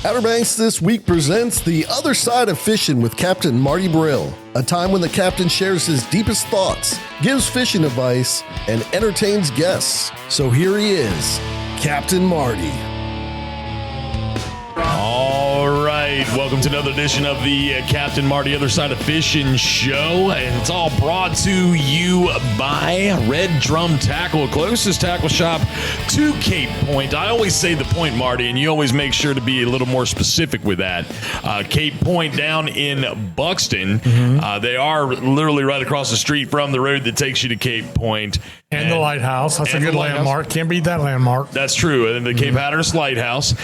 Outer Banks This Week presents The Other Side of Fishing with Captain Marty Brill, a time when the captain shares his deepest thoughts, gives fishing advice, and entertains guests. So here he is, Captain Marty. All right, welcome to another edition of the Captain Marty Other Side of Fishing show, and it's all brought to you by Red Drum Tackle, closest tackle shop to Cape Point. I always say the Point, Marty, and you always make sure to be a little more specific with that. Cape Point down in Buxton, they are literally right across the street from the road that takes you to Cape Point. And the lighthouse. That's a good landmark. Can't beat that landmark. That's true. And the Cape Hatteras Lighthouse,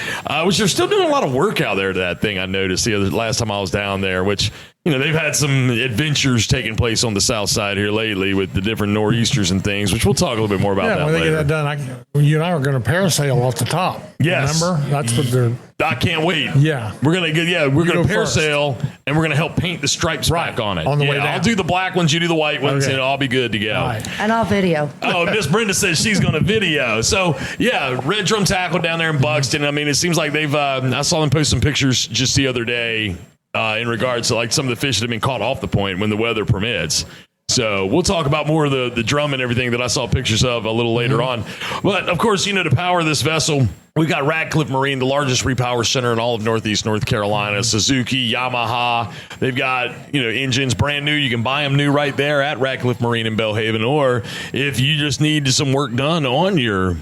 which they're still doing a lot of work out there to that thing, I noticed last time I was down there, which, you know, they've had some adventures taking place on the south side here lately with the different nor'easters and things, which we'll talk a little bit more about that when later. they get that done, you and I are going to parasail off the top. Yes. Remember? That's what they're... I can't wait. Yeah. We're going to parasail, and we're going to help paint the stripes back on it. On the way down. I'll do the black ones, you do the white ones, Okay. and I'll be good to go. Right. And I'll video. Oh, Miss Brenda says she's going to video. So, yeah, Red Drum Tackle down there in Buxton. I mean, it seems like they've, I saw them post some pictures just the other day in regards to like some of the fish that have been caught off the point when the weather permits. So we'll talk about more of the drum and everything that I saw pictures of a little later on. But, of course, you know, to power this vessel, we've got Radcliffe Marine, the largest repower center in all of Northeast North Carolina. Suzuki, Yamaha. They've got, you know, engines brand new. You can buy them new right there at Radcliffe Marine in Belhaven. Or if you just need some work done on your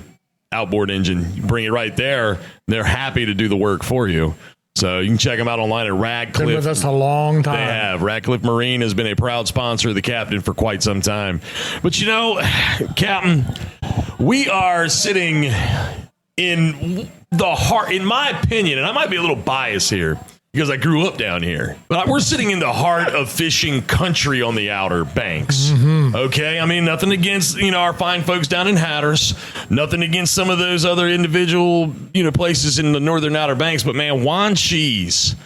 outboard engine, you bring it right there. They're happy to do the work for you. So you can check them out online at Radcliffe. Been with us a long time. They have. Radcliffe Marine has been a proud sponsor of the Captain for quite some time. But, you know, Captain, we are sitting in the heart, in my opinion, and I might be a little biased here because I grew up down here, but we're sitting in the heart of fishing country on the Outer Banks. Okay? I mean, nothing against, you know, our fine folks down in Hatteras, nothing against some of those other individual, you know, places in the northern Outer Banks, but man, Wanchese,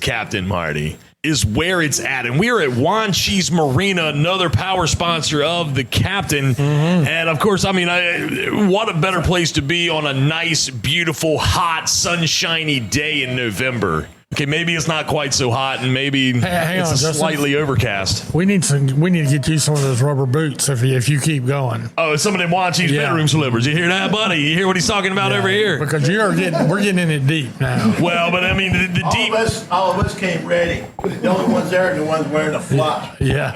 Captain Marty, is where it's at. And we're at Wanchese Marina, another power sponsor of the Captain. And of course, I mean, what a better place to be on a nice, beautiful, hot, sunshiny day in November. Okay, maybe it's not quite so hot, and maybe it's slightly overcast. We need to get you some of those rubber boots if you keep going. Oh, some of them Wanchese bedroom slippers. You hear that, buddy? You hear what he's talking about over here? Because we're getting in it deep now. Well, but I mean, the deep. All of us came ready. The only ones there are the ones wearing a flop. Yeah.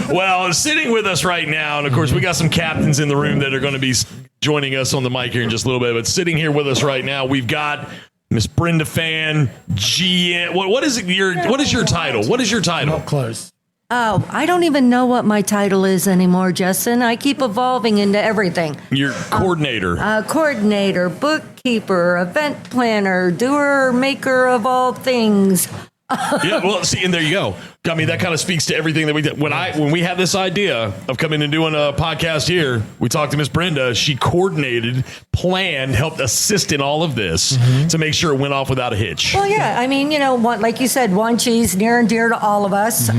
Well, sitting with us right now, and of course, we got some captains in the room that are going to be joining us on the mic here in just a little bit. But sitting here with us right now, we've got Miss Brenda Fann, GM. What is your title? What is your title? Not close. Oh, I don't even know what my title is anymore, Justin. I keep evolving into everything. Your coordinator. Coordinator, bookkeeper, event planner, doer, maker of all things. Yeah, well, see, and there you go. I mean, that kind of speaks to everything that we did. When we had this idea of coming and doing a podcast here, we talked to Miss Brenda. She coordinated, planned, helped assist in all of this to make sure it went off without a hitch. Well, yeah, I mean, you know, like you said, Wanchese, near and dear to all of us.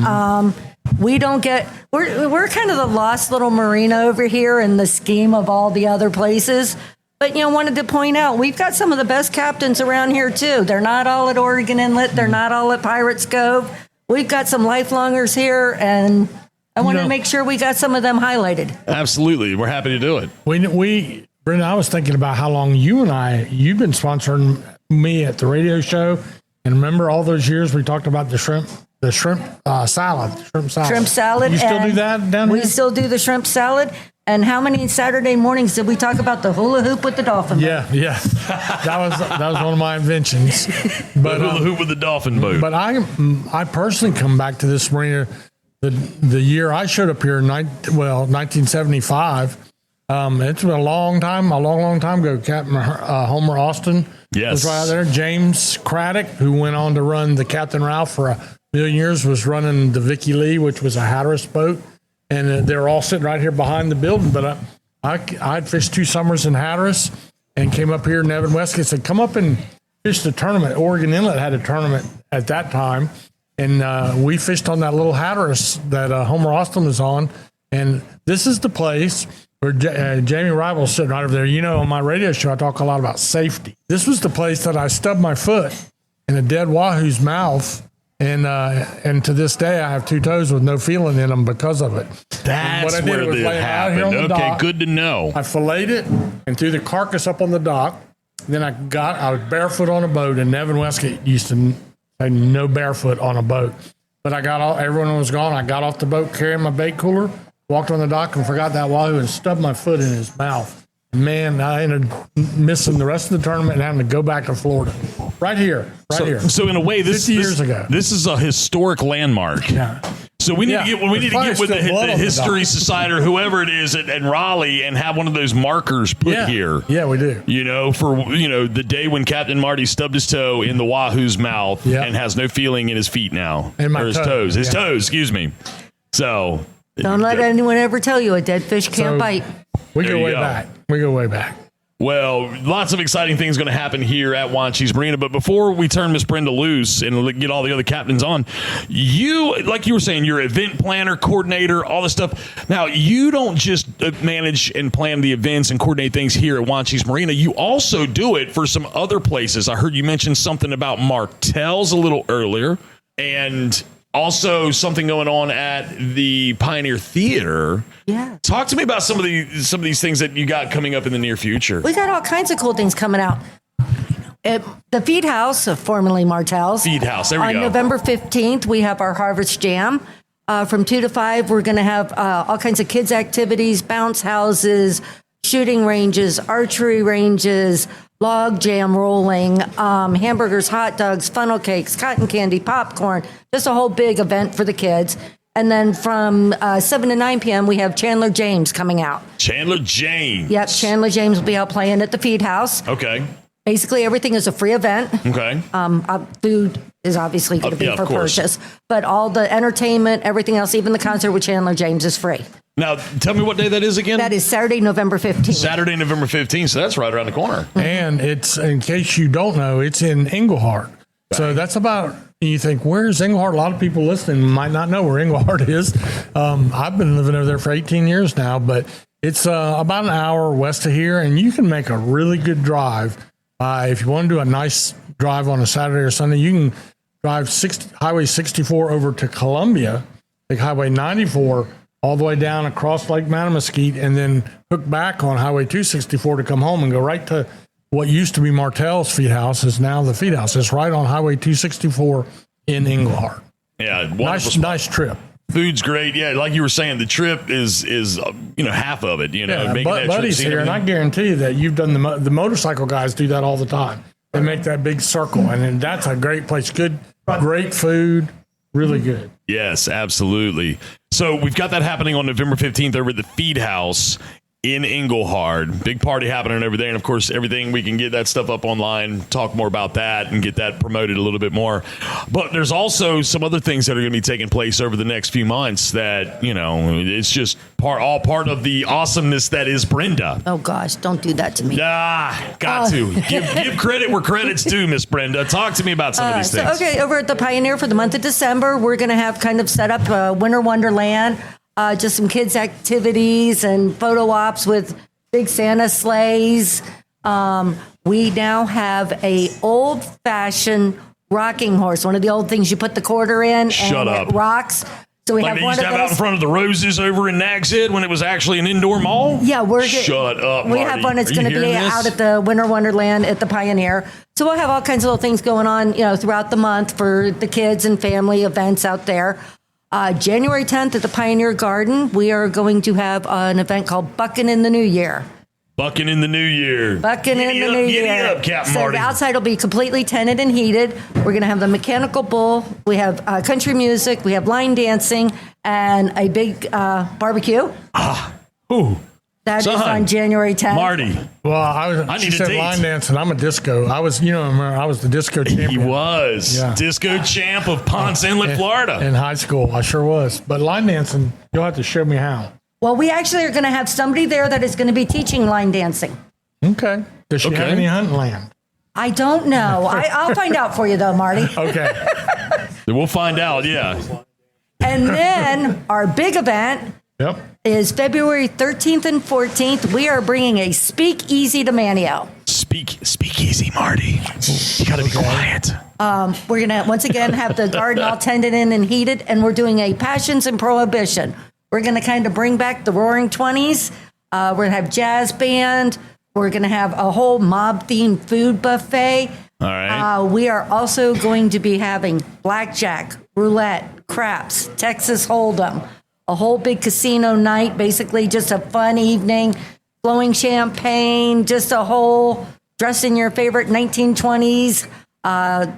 We're kind of the lost little marina over here in the scheme of all the other places. But, you know, wanted to point out, we've got some of the best captains around here, too. They're not all at Oregon Inlet. They're not all at Pirates Cove. We've got some lifelongers here, and I want to make sure we got some of them highlighted. Absolutely. We're happy to do it. Brenda, I was thinking about how long you've been sponsoring me at the radio show. And remember all those years we talked about the shrimp salad. Shrimp salad. You still do that down here? We still do the shrimp salad. And how many Saturday mornings did we talk about the hula hoop with the dolphin boat? Yeah. That was one of my inventions. But hula hoop with the dolphin boat. But I personally come back to this marina the year I showed up here, 1975. It's been a long time ago. Captain Homer Austin was right out there. James Craddock, who went on to run the Captain Ralph for a million years, was running the Vicky Lee, which was a Hatteras boat. And they were all sitting right here behind the building. But I'd fished 2 summers in Hatteras and came up here. Nevin Westgate said, come up and fish the tournament. Oregon Inlet had a tournament at that time. And we fished on that little Hatteras that Homer Austin was on. And this is the place where Jamie Reibel's sitting right over there. You know, on my radio show, I talk a lot about safety. This was the place that I stubbed my foot in a dead wahoo's mouth. And to this day, I have 2 toes with no feeling in them because of it. That's where it happened. Okay, dock. Good to know. I filleted it and threw the carcass up on the dock. Then I was barefoot on a boat, and Nevin Westgate used to say no barefoot on a boat. But everyone was gone. I got off the boat carrying my bait cooler, walked on the dock and forgot that wahoo and stubbed my foot in his mouth. Man, I ended up missing the rest of the tournament and having to go back to Florida. Right here. So in a way, this 50 years ago. This is a historic landmark. Yeah. So we need to get with the History Society or whoever it is at Raleigh and have one of those markers put here. Yeah, we do. For the day when Captain Marty stubbed his toe in the wahoo's mouth and has no feeling in his feet now. And his toes. His toes, excuse me. So don't let anyone ever tell you a dead fish can't bite. We go way back. Well, lots of exciting things going to happen here at Wanchese Marina. But before we turn Miss Brenda loose and get all the other captains on, you, like you were saying, you're event planner, coordinator, all this stuff. Now, you don't just manage and plan the events and coordinate things here at Wanchese Marina. You also do it for some other places. I heard you mention something about Martell's a little earlier, and also something going on at the Pioneer Theater. Yeah. Talk to me about some of these things that you got coming up in the near future. We got all kinds of cool things coming out. At the Phideaux, formerly Martell's. Phideaux, there we go. On November 15th, we have our Harvest Jam. From 2 to 5, we're going to have all kinds of kids' activities, bounce houses, shooting ranges, archery ranges, log jam rolling, hamburgers, hot dogs, funnel cakes, cotton candy, popcorn, just a whole big event for the kids. And then from 7 to 9 p.m., we have Chandler James coming out. Chandler James. Yep, Chandler James will be out playing at the Phideaux. Okay. Basically, everything is a free event. Okay. Food is obviously going to be for purchase. But all the entertainment, everything else, even the concert with Chandler James is free. Now, tell me what day that is again. That is Saturday, November 15th. Saturday, November 15th. So that's right around the corner. And it's, in case you don't know, it's in Englehart. Right. So that's about, you think, where's Englehart? A lot of people listening might not know where Englehart is. I've been living over there for 18 years now, but it's about an hour west of here, and you can make a really good drive. If you want to do a nice drive on a Saturday or Sunday, you can drive Highway 64 over to Columbia, take Highway 94 all the way down across Lake Mattamuskeet, and then hook back on Highway 264 to come home and go right to what used to be Martell's Phideaux is now the Phideaux. It's right on Highway 264 in Englehart. Yeah, nice trip. Food's great. Yeah, like you were saying, the trip is half of it. Buddy's here, and I guarantee you that you've done the motorcycle guys do that all the time. They make that big circle, and that's a great place. Great food, really good. Yes, absolutely. So we've got that happening on November 15th over at the Phideaux in Englehart. Big party happening over there. And, of course, everything, we can get that stuff up online, talk more about that, and get that promoted a little bit more. But there's also some other things that are going to be taking place over the next few months that, it's just all part of the awesomeness that is Brenda. Oh, gosh, don't do that to me. Got to. Give credit where credit's due, Miss Brenda. Talk to me about some of these things. Okay, over at the Pioneer for the month of December, we're going to have kind of set up a Winter Wonderland. Just some kids' activities and photo ops with big Santa sleighs. We now have a old-fashioned rocking horse, one of the old things you put the quarter in and it rocks. So we have one of those. Out in front of the Roses over in Nags Head when it was actually an indoor mall? Yeah, Shut up, We Marty. have one that's going to be out at the Winter Wonderland at the Pioneer. So we'll have all kinds of little things going on, throughout the month for the kids and family events out there. January 10th at the Pioneer Garden, we are going to have an event called Buckin' in the New Year. Buckin' in the New Year. Buckin' in the New Year. Giddy up, Captain So Marty. the outside will be completely tented and heated. We're going to have the mechanical bull. We have country music. We have line dancing and a big barbecue. That is on January 10th. Marty. Well, she said line dancing. I'm a disco. I was the disco champion. He was. Yeah. Disco champ of Ponce Inlet, Florida. In high school, I sure was. But line dancing, you'll have to show me how. Well, we actually are going to have somebody there that is going to be teaching line dancing. Okay. Does she have any hunting land? I don't know. I'll find out for you, though, Marty. Okay. We'll find out, yeah. And then our big event Yep. is February 13th and 14th. We are bringing a speakeasy to Manio. Speak easy, Marty. You got to be quiet. We're going to once again have the garden all tended in and heated, and we're doing a Passions and Prohibition. We're going to kind of bring back the Roaring 20s. We're going to have jazz band. We're going to have a whole mob-themed food buffet. All right. We are also going to be having blackjack, roulette, craps, Texas Hold'em, a whole big casino night, basically just a fun evening, flowing champagne, just a whole dressed in your favorite 1920s,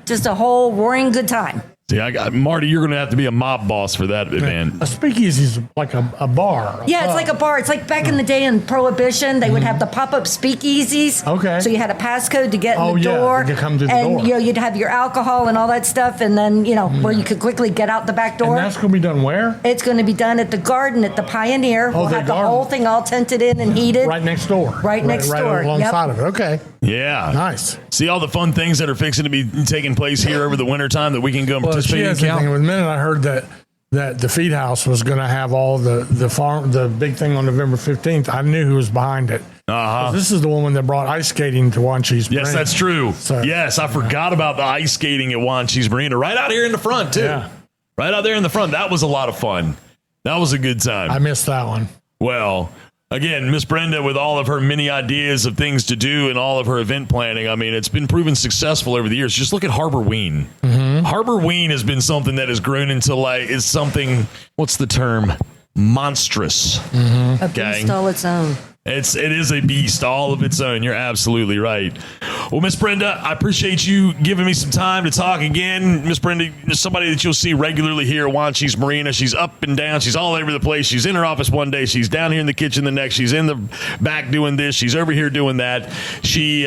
just a whole roaring good time. See, Marty, you're going to have to be a mob boss for that event. A speakeasy is like a bar. Yeah, it's like a bar. It's like back in the day in Prohibition, they would have the pop-up speakeasies. Okay. So you had a passcode to get in the door. to come to the and, door. you know, you'd have your alcohol and all that stuff, and then, you know, where you could quickly get out the back door. And that's going to be done where? It's going to be done at the garden at the Pioneer. We'll the have the garden. whole thing all tented in and heated. Right next door. Right next door. Right alongside of it. Okay. Yeah. Nice. See all the fun things that are fixing to be taking place here over the wintertime that we can go and participate in, Cal? The minute I heard that the Phideaux was going to have all the big thing on November 15th, I knew who was behind it. Uh-huh. This is the woman that brought ice skating to Wanchese Marina. Yes, that's true. So, yes, I forgot about the ice skating at Wanchese Marina. Right out here in the front, too. Yeah. Right out there in the front. That was a lot of fun. That was a good time. I missed that one. Well, again, Miss Brenda, with all of her many ideas of things to do and all of her event planning, I mean, it's been proven successful over the years. Just look at Harbor Ween. Mm-hmm. Harbor Ween has been something that has grown into is something, what's the term? Monstrous. Mm-hmm. A beast all its own. It is a beast all of its own. You're absolutely right. Well, Miss Brenda, I appreciate you giving me some time to talk again. Miss Brenda is somebody that you'll see regularly here at Wanchese Marina. She's up and down. She's all over the place. She's in her office one day. She's down here in the kitchen the next. She's in the back doing this. She's over here doing that. She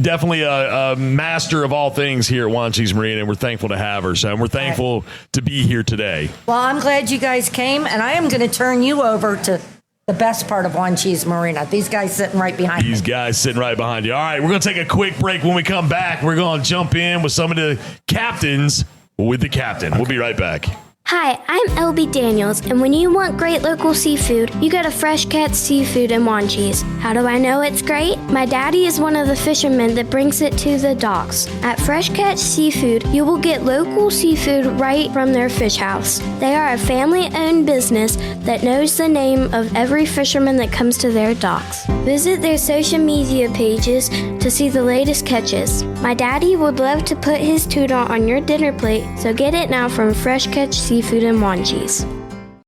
definitely a master of all things here at Wanchese Marina, and we're thankful to have her. So we're thankful to be here today. Well, I'm glad you guys came, and I am going to turn you over to the best part of Wanchese Marina. These guys sitting right behind me. These guys sitting right behind you. All right, we're going to take a quick break. When we come back, we're going to jump in with some of the captains with the captain. We'll be right back. Hi, I'm LB Daniels, and when you want great local seafood, you go to Fresh Catch Seafood in Wanchese. How do I know it's great? My daddy is one of the fishermen that brings it to the docks. At Fresh Catch Seafood, you will get local seafood right from their fish house. They are a family-owned business that knows the name of every fisherman that comes to their docks. Visit their social media pages to see the latest catches. My daddy would love to put his tuna on your dinner plate, so get it now from Fresh Catch Seafood in Wanchese.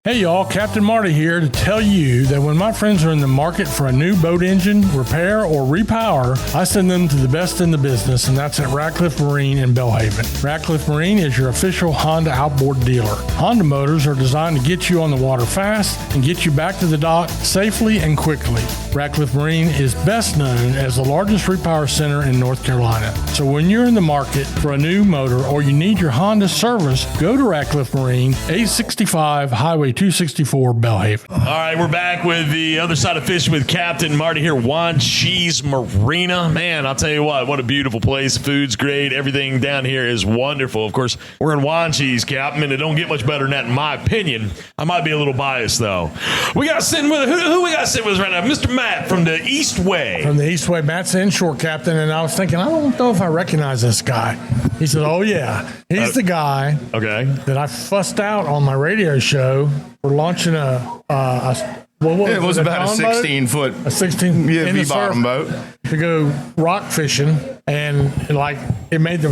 Hey y'all, Captain Marty here to tell you that when my friends are in the market for a new boat engine, repair, or repower, I send them to the best in the business, and that's at Ratcliffe Marine in Belhaven. Ratcliffe Marine is your official Honda outboard dealer. Honda motors are designed to get you on the water fast and get you back to the dock safely and quickly. Ratcliffe Marine is best known as the largest repower center in North Carolina. So when you're in the market for a new motor or you need your Honda service, go to Ratcliffe Marine, 865 Highway 264, Belhaven. All right, we're back with the other side of fishing with Captain Marty here, Wanchese Marina. Man, I'll tell you what a beautiful place. Food's great. Everything down here is wonderful. Of course, we're in Wanchese, Captain, and it don't get much better than that, in my opinion. I might be a little biased, though. We got sitting with who we got sitting with us right now? Mr. Matt from the East Way. From the East Way, Matt's inshore captain, and I was thinking, I don't know if I recognize this guy. He said, oh, yeah. He's the guy that I fussed out on my radio show for launching it was about a 16-foot V-bottom boat to go rock fishing, and it made the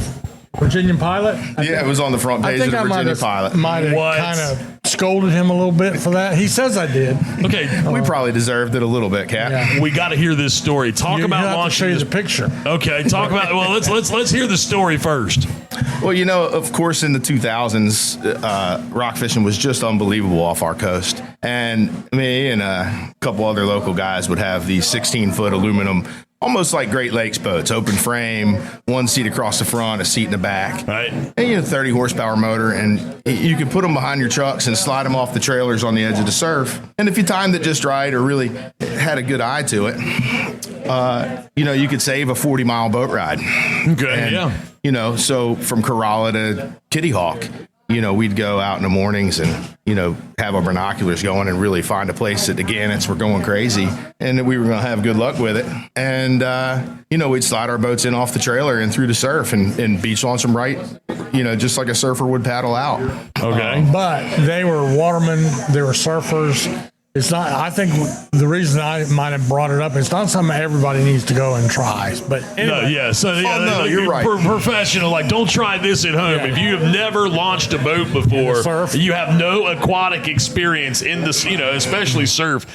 Virginian Pilot. It was on the front page of the Virginia Pilot. Might have kind of scolded him a little bit for that. He says I did. Okay, we probably deserved it a little bit, Cap. Yeah. We got to hear this story. Talk about launching. I'll show you the picture. Okay, talk about. Well, let's hear the story first. Well, of course, in the 2000s, rock fishing was just unbelievable off our coast, and me and a couple other local guys would have these 16-foot aluminum, almost like Great Lakes boats, open frame, one seat across the front, a seat in the back. Right. And 30 horsepower motor, and you could put them behind your trucks and slide them off the trailers on the edge of the surf. And if you timed it just right or really had a good eye to it, you could save a 40-mile boat ride. Okay, and, so from Corolla to Kitty Hawk. we'd go out in the mornings and, have our binoculars going and really find a place that the gannets were going crazy and that we were going to have good luck with it. And, we'd slide our boats in off the trailer and through the surf and beach launch them right, just like a surfer would paddle out. Okay. But they were watermen, they were surfers. It's not, I think the reason I might have brought it up, it's not something everybody needs to go and try. But anyway. No, yeah. So, you're right. Professional, like, don't try this at home. If you have never launched a boat before, surf. You have no aquatic experience in this, especially surf.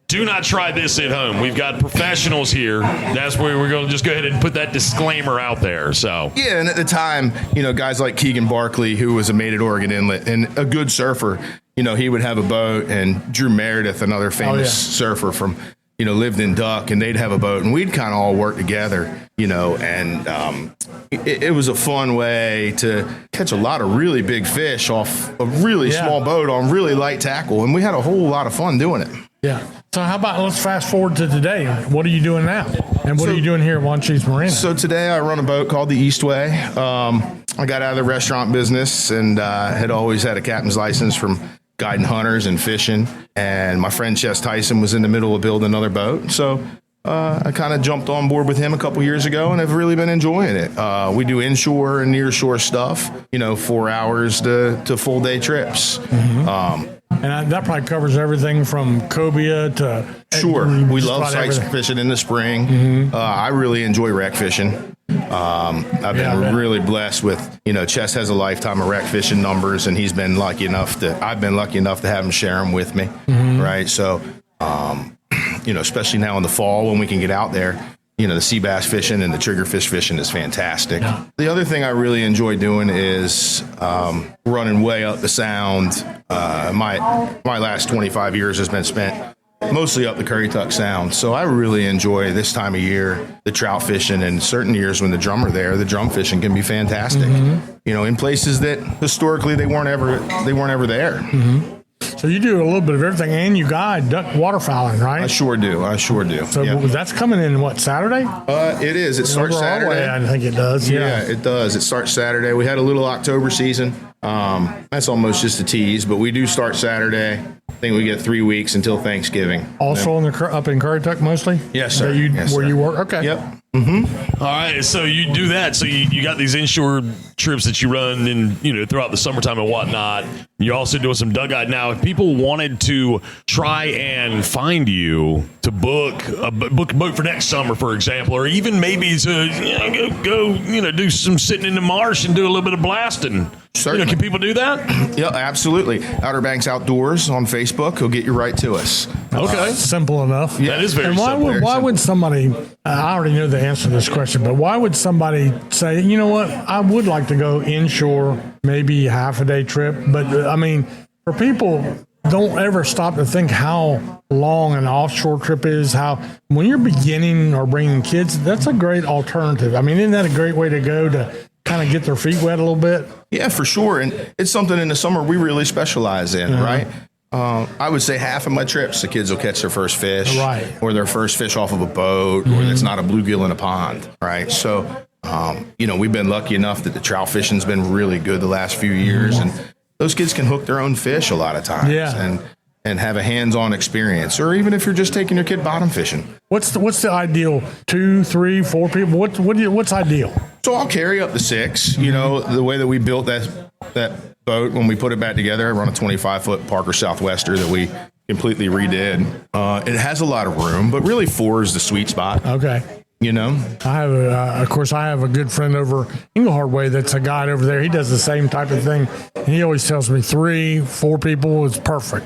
Do not try this at home. We've got professionals here. That's where we're going to just go ahead and put that disclaimer out there. So yeah, and at the time, guys like Keegan Barkley, who was a mate at Oregon Inlet and a good surfer, he would have a boat, and Drew Meredith, another famous surfer from, lived in Duck, and they'd have a boat, and we'd kind of all work together, and it was a fun way to catch a lot of really big fish off a really small boat on really light tackle, and we had a whole lot of fun doing it. Yeah. So how about let's fast forward to today. What are you doing now? And what are you doing here at Wanchese Marina? So today I run a boat called the Eastway. I got out of the restaurant business and had always had a captain's license from guiding hunters and fishing. And my friend Chess Tyson was in the middle of building another boat. So I kind of jumped on board with him a couple years ago and have really been enjoying it. We do inshore and nearshore stuff, 4 hours to full day trips. Mm-hmm. And that probably covers everything from cobia to... Sure. We love sight fishing in the spring. Mm-hmm. I really enjoy wreck fishing. I've been really blessed with, Chess has a lifetime of wreck fishing numbers, and I've been lucky enough to have him share them with me. Mm-hmm. Right. So, especially now in the fall when we can get out there, the sea bass fishing and the triggerfish fishing is fantastic. Yeah. The other thing I really enjoy doing is running way up the sound. My last 25 years has been spent mostly up the Currituck Sound. So I really enjoy this time of year, the trout fishing, and certain years when the drum are there, the drum fishing can be fantastic. Mm-hmm. In places that historically they weren't ever there. Mm-hmm. So you do a little bit of everything, and you guide duck waterfowling, right? I sure do. So that's coming in, Saturday? It is. It starts Saturday. I think it does. Yeah, it does. It starts Saturday. We had a little October season. That's almost just a tease, but we do start Saturday. I think we get 3 weeks until Thanksgiving. Also up in Currituck mostly? Yes, sir. Where you work? Okay. Yep. Mm-hmm. All right, so you do that. So you got these inshore trips that you run in, throughout the summertime and whatnot. You're also doing some duck guide. Now, if people wanted to try and find you to book a boat for next summer, for example, or even maybe to go do some sitting in the marsh and do a little bit of blasting. Certainly. Can people do that? Yeah, absolutely. Outer Banks Outdoors on Facebook will get you right to us. Okay. Simple enough. Yeah, that is very simple. Why would somebody, I already know the answer to this question, but why would somebody say, you know what, I would like to go inshore, maybe half a day trip, but for people, don't ever stop to think how long an offshore trip is, when you're beginning or bringing kids, that's a great alternative. Isn't that a great way to go to kind of get their feet wet a little bit? Yeah, for sure. And it's something in the summer we really specialize in, right? I would say half of my trips, the kids will catch their first fish, right, or their first fish off of a boat, or it's not a bluegill in a pond, right? So, we've been lucky enough that the trout fishing's been really good the last few years, and those kids can hook their own fish a lot of times, and have a hands-on experience, or even if you're just taking your kid bottom fishing. What's the ideal? 2, 3, 4 people? What's ideal? So I'll carry up to 6. The way that we built that boat when we put it back together, I run a 25-foot Parker Southwester that we completely redid. It has a lot of room, but really 4 is the sweet spot. Okay. I have a good friend over Englehart Way that's a guide over there. He does the same type of thing. And he always tells me 3, 4 people is perfect.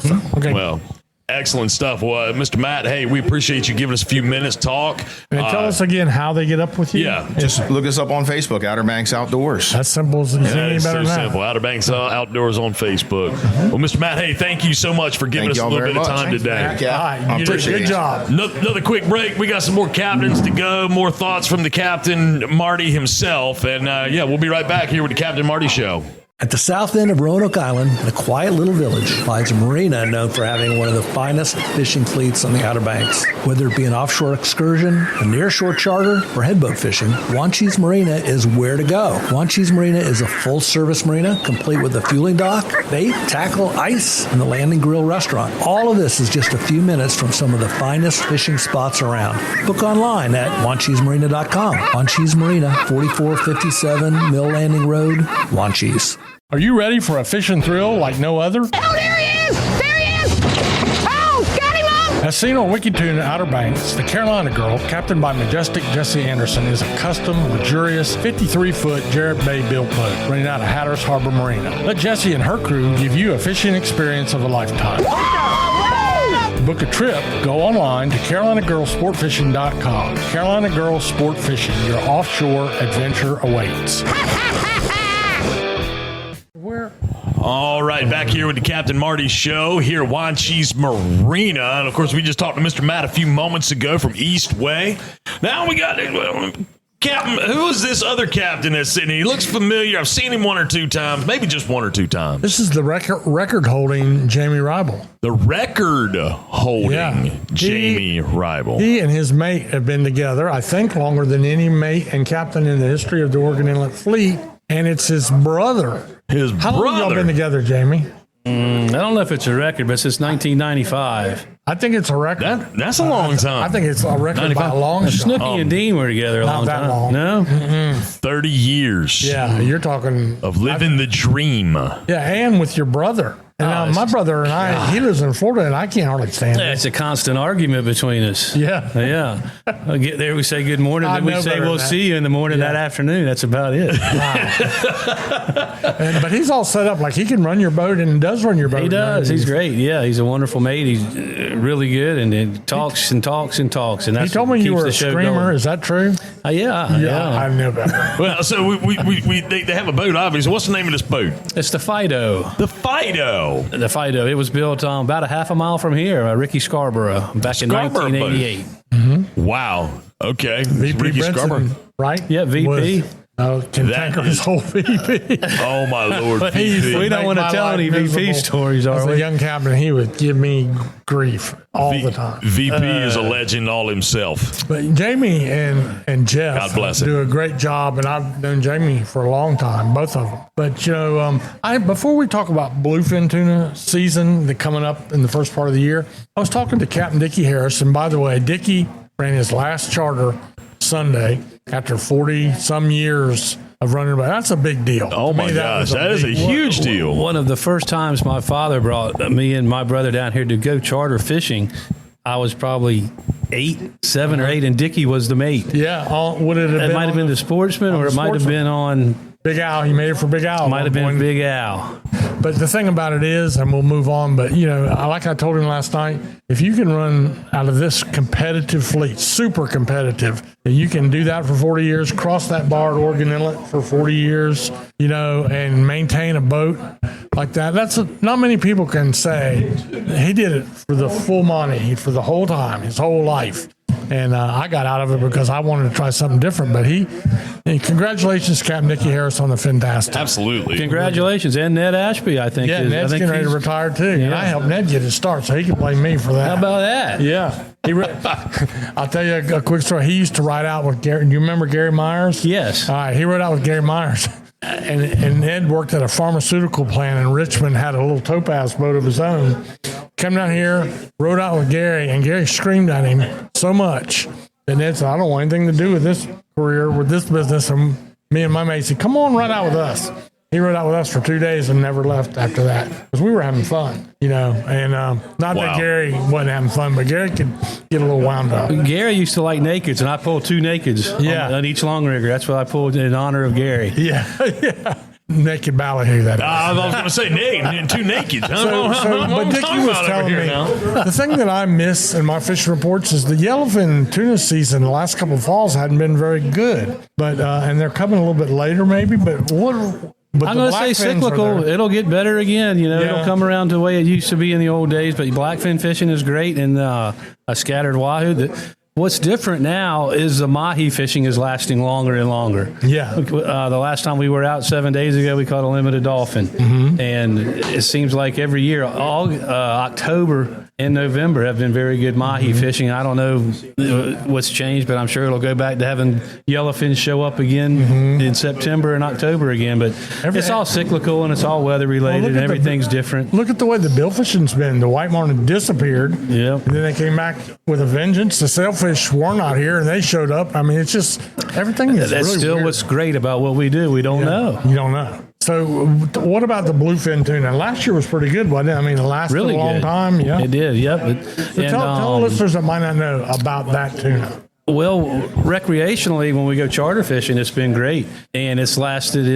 So, okay. Well, excellent stuff. Well, Mr. Matt, hey, we appreciate you giving us a few minutes to talk. And tell us again how they get up with you. Yeah. Just look us up on Facebook, Outer Banks Outdoors. That's simple as any better than that. Simple. Outer Banks Outdoors on Facebook. Well, Mr. Matt, hey, thank you so much for giving us a little bit of time today. I appreciate it. Good job. Another quick break. We got some more captains to go, more thoughts from the captain, Marty himself. And we'll be right back here with the Captain Marty Show. At the south end of Roanoke Island, in a quiet little village, lies a marina known for having one of the finest fishing fleets on the Outer Banks. Whether it be an offshore excursion, a nearshore charter, or headboat fishing, Wanchese Marina is where to go. Wanchese Marina is a full-service marina, complete with a fueling dock, bait, tackle, ice, and the landing grill restaurant. All of this is just a few minutes from some of the finest fishing spots around. Book online at wanchesemarina.com. Wanchese Marina, 4457 Mill Landing Road, Wanchese. Are you ready for a fishing thrill like no other? Oh, there he is! There he is! Oh, got him up! As seen on WikiTune Outer Banks, the Carolina Girl, captained by majestic Jesse Anderson, is a custom, luxurious 53-foot Jarrett Bay built boat running out of Hatteras Harbor Marina. Let Jesse and her crew give you a fishing experience of a lifetime. To book a trip, go online to CarolinaGirlSportFishing.com. Carolina Girl Sport Fishing, your offshore adventure awaits. All right, back here with the Captain Marty Show here at Wanchese Marina. And, of course, we just talked to Mr. Matt a few moments ago from East Way. Now we got Captain. Who is this other captain that's sitting here? He looks familiar. I've seen him one or two times, maybe just one or two times. This is the record-holding Jamie Reibel. The record-holding Jamie Reibel. He and his mate have been together, I think, longer than any mate and captain in the history of the Oregon Inlet fleet. And it's his brother. How long have y'all been together, Jamie? I don't know if it's a record, but since 1995. I think it's a record. That's a long time. I think it's a record 95. By a long shot. Snooki and Dean were together a long time. Long. No? 30 years. Yeah, you're talking. Of living the dream. Yeah, and with your brother. And now my brother and he lives in Florida, and I can't hardly stand it. It's a constant argument between us. Yeah. Yeah. I get there, we say good morning, then we say we'll see you in the morning that afternoon. That's about it. But he's all set up like he can run your boat and does run your boat. He does. He's great. Yeah, he's a wonderful mate. He's really good and talks and talks and talks. And that's he told me you were a screamer. Is that true? Yeah. I knew about that. Well, so they have a boat, obviously. What's the name of this boat? It's the Phideaux. The Phideaux. The Phideaux. It was built about a half a mile from here, Ricky Scarborough, back in 1988. Mm-hmm. Wow. Okay. VP Ricky Brinson, Scarborough. Right? Yeah, VP. Cantankerous whole VP. Oh, my Lord. VP. We don't want to tell any VP stories, are we? As a young captain, he would give me grief all the time. VP is a legend all himself. But Jamie and Jeff God bless him. do a great job, and I've known Jamie for a long time, both of them. But, before we talk about bluefin tuna season that's coming up in the first part of the year, I was talking to Captain Dickie Harris, and by the way, Dickie ran his last charter Sunday after 40-some years of running about. That's a big deal. Oh, my gosh. That is a huge deal. One of the first times my father brought me and my brother down here to go charter fishing, I was probably 7 or 8, and Dickie was the mate. Yeah. Would it have been? It might have been the Sportsman, or it might have been on Big Al. He made it for Big Al. Might have been Big Al. But the thing about it is, and we'll move on, but, like I told him last night, if you can run out of this competitive fleet, super competitive, and you can do that for 40 years, cross that bar at Oregon Inlet for 40 years, and maintain a boat like that, not many people can say he did it for the full money, for the whole time, his whole life. And I got out of it because I wanted to try something different. But congratulations, Captain Dickie Harris, on the Fantastic. Absolutely. Congratulations. And Ned Ashby, I think. Yeah, Ned's getting ready to retire, too. Yeah. And I helped Ned get his start, so he can blame me for that. How about that? Yeah. I'll tell you a quick story. He used to ride out with Gary. Do you remember Gary Myers? Yes. All right. He rode out with Gary Myers. And Ned worked at a pharmaceutical plant in Richmond, had a little topaz boat of his own. Came down here, rode out with Gary, and Gary screamed at him so much that Ned said, I don't want anything to do with this career, with this business. And me and my mate said, come on, ride out with us. He rode out with us for 2 days and never left after that because we were having fun, and not that Gary wasn't having fun, but Gary could get a little wound up. Gary used to like nakeds, and I pulled 2 nakeds on each long rigger. That's what I pulled in honor of Gary. Yeah. Naked ballyhoo, that is. I was going to say naked, 2 naked. But Dickie was telling me, the thing that I miss in my fishing reports is the yellowfin tuna season the last couple of falls hadn't been very good. But and they're coming a little bit later maybe, but I'm going to say cyclical. It'll get better again. It'll come around to the way it used to be in the old days. But blackfin fishing is great, and a scattered wahoo. What's different now is the mahi fishing is lasting longer and longer. Yeah. The last time we were out 7 days ago, we caught a limited dolphin. Mm-hmm. And it seems like every year, October and November have been very good mahi fishing. I don't know what's changed, but I'm sure it'll go back to having yellowfin show up again in September and October again. But it's all cyclical and it's all weather related and everything's different. Look at the way the billfishing's been. The white marlin disappeared. Yeah. And then they came back with a vengeance. The sailfish were not here and they showed up. I mean, it's just everything is That's really still weird. what's great about what we do. We don't know. You don't know. So what about the bluefin tuna? Last year was pretty good, wasn't it? I mean, it lasted Really a long good. time. Yeah. It did, yep. So tell listeners that might not know about that tuna. Well, recreationally, when we go charter fishing, it's been great. And it's lasted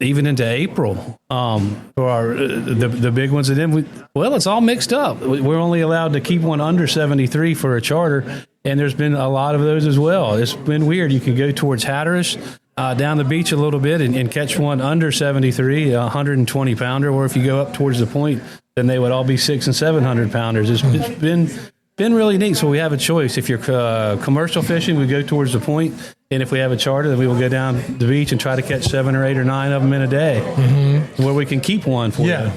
even into April for our the big ones. And then it's all mixed up. We're only allowed to keep one under 73 for a charter, and there's been a lot of those as well. It's been weird. You can go towards Hatteras, down the beach a little bit and catch one under 73, 120 pounder, or if you go up towards the point, then they would all be 600 and 700 pounders. It's been really neat. So we have a choice. If you're commercial fishing, we go towards the point, and if we have a charter, then we will go down the beach and try to catch 7 or 8 or 9 of them in a day, where we can keep one for you.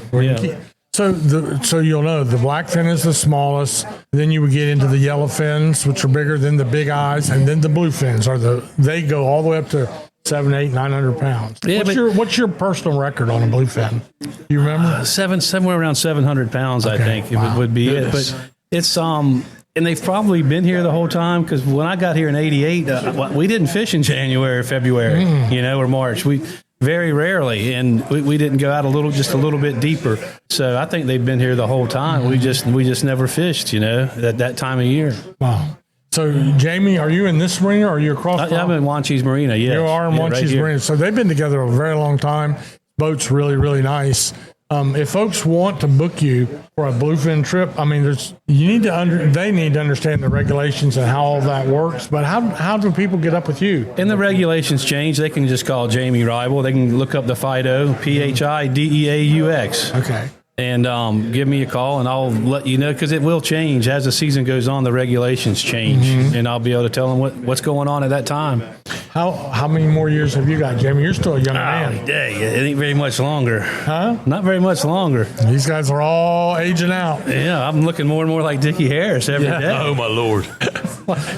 So you'll know the blackfin is the smallest. Then you would get into the yellowfins, which are bigger than the big eyes, and then the bluefins they go all the way up to 700, 800, 900 pounds. Yeah, what's your personal record on a bluefin? You remember? Somewhere around 700 pounds, I think it would be it. But it's and they've probably been here the whole time, because when I got here in '88, we didn't fish in January, February, or March. We very rarely, and we didn't go out just a little bit deeper. So I think they've been here the whole time. We just never fished, at that time of year. Wow. So Jamie, are you in this marina or are you across? I'm in Wanchese Marina. Yes. You are in Wanchese Marina. So they've been together a very long time. Boat's really, really nice. If folks want to book you for a bluefin trip, I mean, they need to understand the regulations and how all that works. But how do people get up with you? And the regulations change. They can just call Jamie Reibel. They can look up the Phideaux, Phideaux. Okay. And give me a call, and I'll let you know, because it will change as the season goes on. The regulations change, and I'll be able to tell them what's going on at that time. How many more years have you got, Jamie? You're still a young man. Dang, it ain't very much longer. Huh? Not very much longer. These guys are all aging out. Yeah, I'm looking more and more like Dickie Harris every day. Oh, my Lord.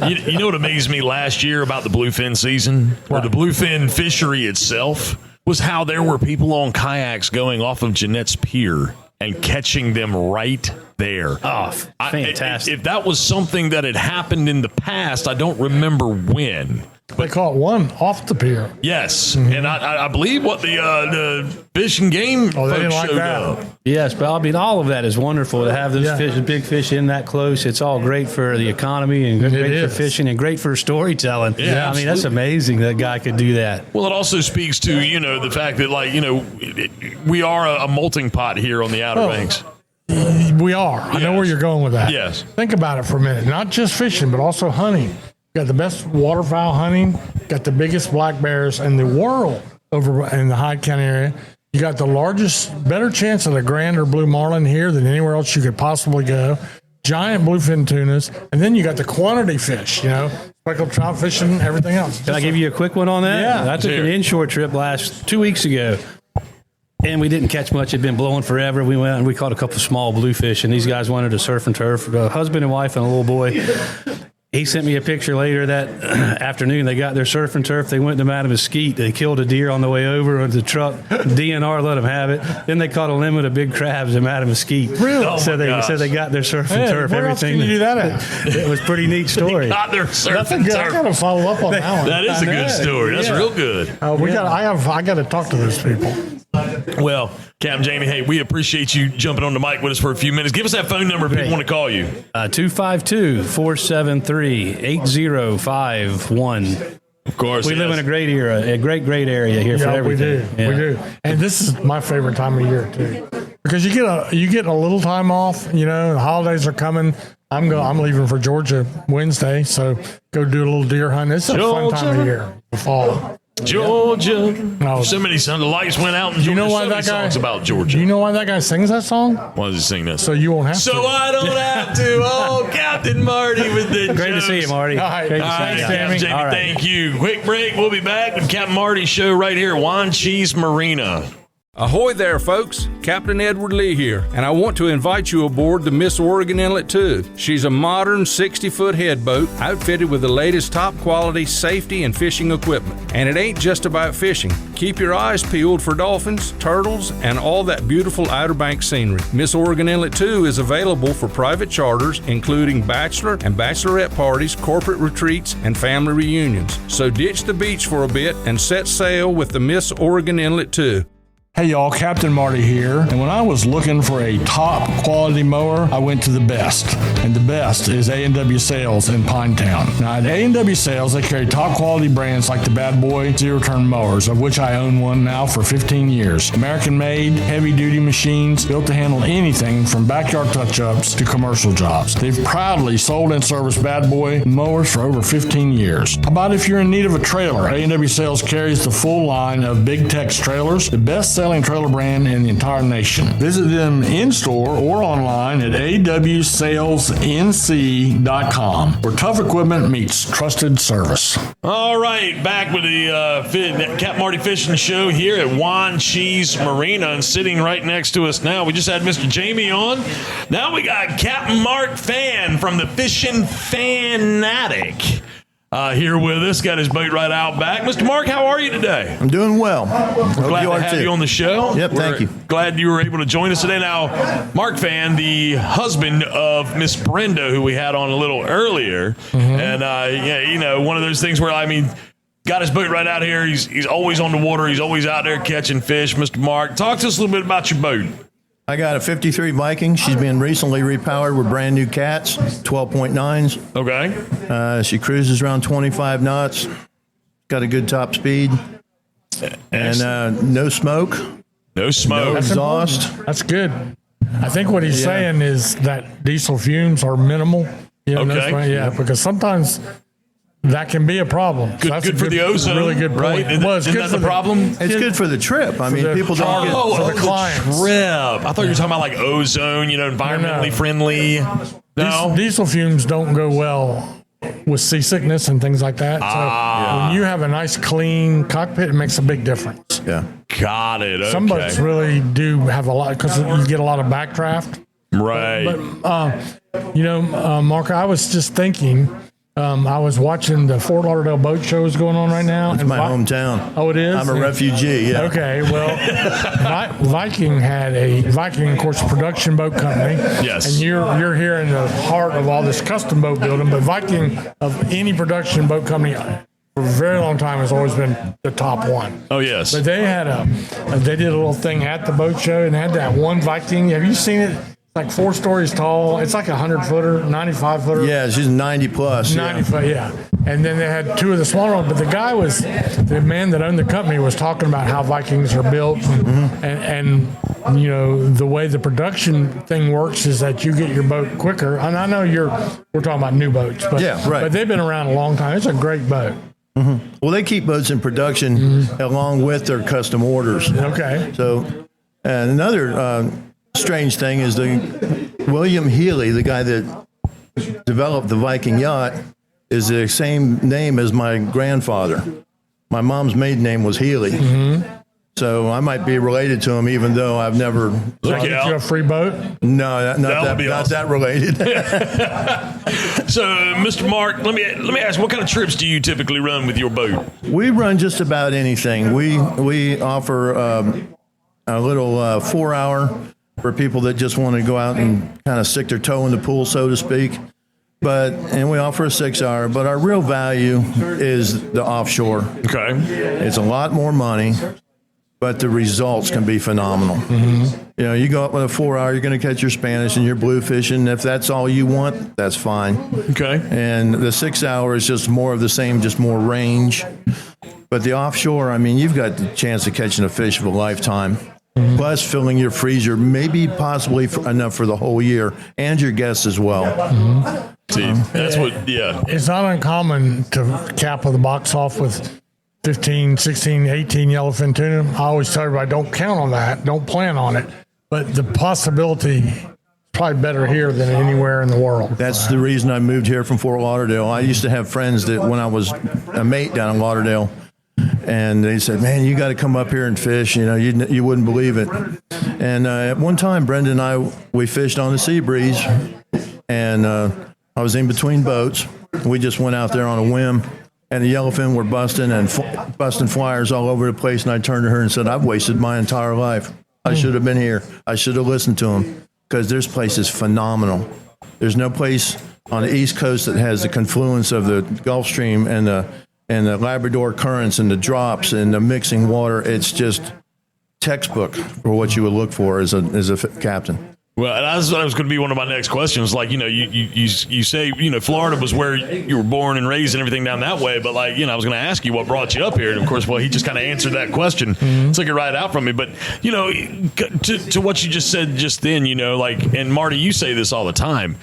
You know what amazed me last year about the bluefin season, or the bluefin fishery itself, was how there were people on kayaks going off of Jeanette's Pier and catching them right there. Oh, fantastic. If that was something that had happened in the past, I don't remember when. They caught one off the pier. Yes, and I believe what the Fish and Game folks showed up. Yes, but I mean, all of that is wonderful to have those big fish in that close. It's all great for the economy and great for fishing and great for storytelling. Yeah, I mean, that's amazing that a guy could do that. Well, it also speaks to, the fact that, we are a molting pot here on the Outer Banks. We are. I know where you're going with that. Yes. Think about it for a minute. Not just fishing, but also hunting. Got the best waterfowl hunting, got the biggest black bears in the world over in the Hyde County area. You got the better chance of a grander blue marlin here than anywhere else you could possibly go. Giant bluefin tunas, and then you got the quantity fish, speckled trout fishing, everything else. Can I give you a quick one on that? Yeah. I took an inshore trip 2 weeks ago. And we didn't catch much. It had been blowing forever. We went and we caught a couple small bluefish, and these guys wanted to surf and turf. A husband and wife and a little boy. He sent me a picture later that afternoon. They got their surf and turf. They went to Madame Mesquite. They killed a deer on the way over with the truck. DNR let them have it. Then they caught a limit of big crabs in Madame Mesquite. Really? So they got their surf and turf. Where else can you do that at? It was a pretty neat story. They got their surf and I turf. got to follow up on that one. That is a good story. That's real good. I got to talk to those people. Well, Captain Jamie, hey, we appreciate you jumping on the mic with us for a few minutes. Give us that phone number if people want to call you. 252-473-8051. Of course. We live in a great area here for everything. We do. And this is my favorite time of year, too. Because you get a little time off, the holidays are coming. I'm leaving for Georgia Wednesday, so go do a little deer hunt. It's a fun time of year, the fall. Georgia. No. So many the lights went out in Georgia. You know why so that many guy? songs about Georgia. Do you know why that guy sings that song? Why does he sing this? So you won't have to. So I don't have to. Oh, Captain Marty with the Great to jokes. see you, Marty. All right. Great to All see right, you. Jamie. Jamie, All right. thank you. Quick break. We'll be back with Captain Marty's show right here at Wanchese Marina. Ahoy there, folks. Captain Edward Lee here, and I want to invite you aboard the Miss Oregon Inlet II. She's a modern 60-foot headboat outfitted with the latest top-quality safety and fishing equipment. And it ain't just about fishing. Keep your eyes peeled for dolphins, turtles, and all that beautiful Outer Banks scenery. Miss Oregon Inlet II is available for private charters, including bachelor and bachelorette parties, corporate retreats, and family reunions. So ditch the beach for a bit and set sail with the Miss Oregon Inlet II. Hey y'all, Captain Marty here. And when I was looking for a top quality mower, I went to the best. And the best is A&W Sales in Pinetown. Now at A&W Sales, they carry top quality brands like the Bad Boy zero-turn mowers, of which I own one now for 15 years. American-made, heavy-duty machines built to handle anything from backyard touch-ups to commercial jobs. They've proudly sold and serviced Bad Boy mowers for over 15 years. How about if you're in need of a trailer? A&W Sales carries the full line of Big Tex trailers, the best-selling trailer brand in the entire nation. Visit them in-store or online at awsalesnc.com, where tough equipment meets trusted service. All right, back with the Cap Marty Fishing Show here at Wanchese Marina, and sitting right next to us now, we just had Mr. Jamie on. Now we got Captain Mark Fann from the Fishin Fannatic. Here with us, got his boat right out back. Mr. Mark, how are you today? I'm doing well. We're glad to have you on the show. Yep, thank you. Glad you were able to join us today. Now, Mark Fann, the husband of Miss Brenda, who we had on a little earlier, and one of those things where got his boat right out here. He's always on the water. He's always out there catching fish. Mr. Mark, talk to us a little bit about your boat. I got a 53 Viking. She's been recently repowered with brand new cats, 12.9s. Okay. She cruises around 25 knots. Got a good top speed. And no smoke. No smoke. No exhaust. That's good. I think what he's saying is that diesel fumes are minimal. Okay. Because sometimes that can be a problem. Good, That's good for the ozone, really good point. right? Well, it's Isn't good that the problem? It's good for the trip. I mean, people don't get... for the clients. Trip. I thought you were talking about like ozone, environmentally friendly. No. Diesel fumes don't go well with seasickness and things like that. So when you have a nice clean cockpit, it makes a big difference. Yeah. Got it. Okay. Some boats really do have a lot because you get a lot of backdraft. Right. But Mark, I was just thinking. I was watching the Fort Lauderdale boat shows going on right now. It's my hometown. Oh, it is? I'm a refugee, yeah. Okay, well, Viking, of course, production boat company. Yes. And you're here in the heart of all this custom boat building, but Viking, of any production boat company, for a very long time, has always been the top one. Oh, yes. But they did a little thing at the boat show and had that one Viking. Have you seen it? Like 4 stories tall. It's like a 100-footer, 95-footer. Yeah, she's 90 plus. 90 foot, yeah. And then they had 2 of the smaller ones. But the man that owned the company was talking about how Vikings are built. And the way the production thing works is that you get your boat quicker. And I know we're talking about new boats. But, yeah, right. But they've been around a long time. It's a great boat. Well, they keep boats in production along with their custom orders. Okay. So, and another... strange thing is William Healy, the guy that developed the Viking yacht, is the same name as my grandfather. My mom's maiden name was Healy. So I might be related to him, even though I've never... Get you a free boat? No, not that related. So, Mr. Mark, let me ask, what kind of trips do you typically run with your boat? We run just about anything. We offer a little 4-hour... for people that just want to go out and kind of stick their toe in the pool, so to speak. And we offer a 6-hour, but our real value is the offshore. Okay. It's a lot more money, but the results can be phenomenal. You go up with a 4-hour, you're going to catch your Spanish and your bluefish, and if that's all you want, that's fine. Okay. And the 6-hour is just more of the same, just more range. But the offshore, you've got the chance of catching a fish of a lifetime. Plus filling your freezer, maybe possibly enough for the whole year, and your guests as well. See, that's what, yeah. It's not uncommon to cap the box off with 15, 16, 18 yellowfin tuna. I always tell everybody, don't count on that. Don't plan on it. But the possibility is probably better here than anywhere in the world. That's the reason I moved here from Fort Lauderdale. I used to have friends that when I was a mate down in Lauderdale, and they said, man, you got to come up here and fish. You know, you wouldn't believe it. And at one time, Brenda and I, we fished on the Sea Breeze, and I was in between boats. We just went out there on a whim, and the yellowfin were busting and busting flyers all over the place. And I turned to her and said, I've wasted my entire life. I should have been here. I should have listened to them, because this place is phenomenal. There's no place on the East Coast that has the confluence of the Gulf Stream and the Labrador currents and the drops and the mixing water. It's just textbook for what you would look for as a captain. Well, that was going to be one of my next questions. Like, you know, you say, you know, Florida was where you were born and raised and everything down that way. But, like, you know, I was going to ask you what brought you up here. And, of course, well, he just kind of answered that question. Took it right out from me. But, you know, to what you just said just then, you know, like, and Marty, you say this all the time.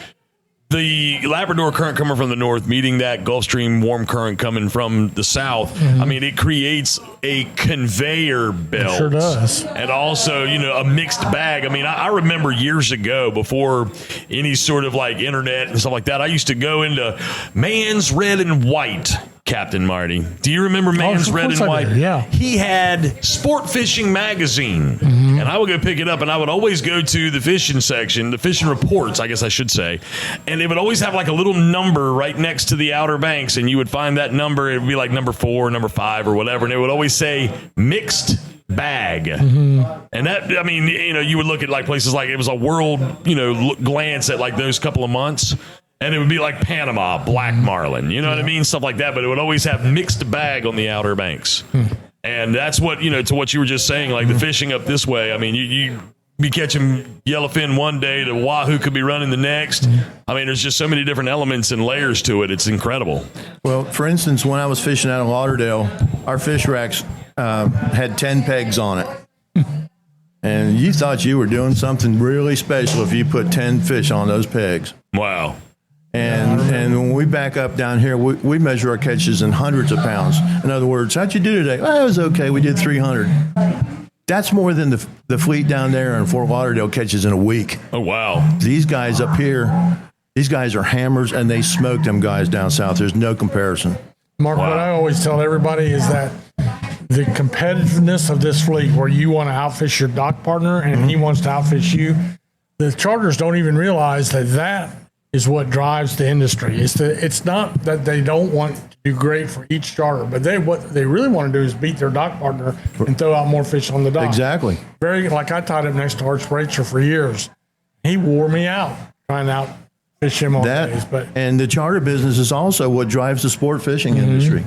The Labrador current coming from the north, meeting that Gulf Stream warm current coming from the south, I mean, it creates a conveyor belt. It sure does. And also, you know, a mixed bag. I mean, I remember years ago, before any sort of like internet and stuff like that, I used to go into Man's Red and White. Captain Marty, do you remember Man's Red and White? Yeah. He had Sport Fishing Magazine, and I would go pick it up, and I would always go to the fishing section, the fishing reports, I guess I should say, and it would always have like a little number right next to the Outer Banks, and you would find that number. It would be like number 4, number 5, or whatever, and it would always say mixed bag. And that, I mean, you know, you would look at like places like, it was a world, you know, glance at like those couple of months. And it would be like Panama, black marlin, you know what I mean? Stuff like that. But it would always have mixed bag on the Outer Banks. And that's what, you know, to what you were just saying, like the fishing up this way. I mean, you be catching yellowfin one day, the wahoo could be running the next. I mean, there's just so many different elements and layers to it. It's incredible. Well, for instance, when I was fishing out of Lauderdale, our fish racks had 10 pegs on it. And you thought you were doing something really special if you put 10 fish on those pegs. Wow. And when we back up down here, we measure our catches in hundreds of pounds. In other words, how'd you do today? Well, it was okay. We did 300. That's more than the fleet down there in Fort Lauderdale catches in a week. Oh, wow. These guys up here, these guys are hammers, and they smoke them guys down south. There's no comparison. Mark, what I always tell everybody is that the competitiveness of this fleet, where you want to outfish your dock partner and he wants to outfish you, the charters don't even realize that is what drives the industry. It's not that they don't want to do great for each charter, but what they really want to do is beat their dock partner and throw out more fish on the dock. Exactly. Like I tied up next to Art Spracher for years. He wore me out trying to outfish him on days. And the charter business is also what drives the sport fishing industry.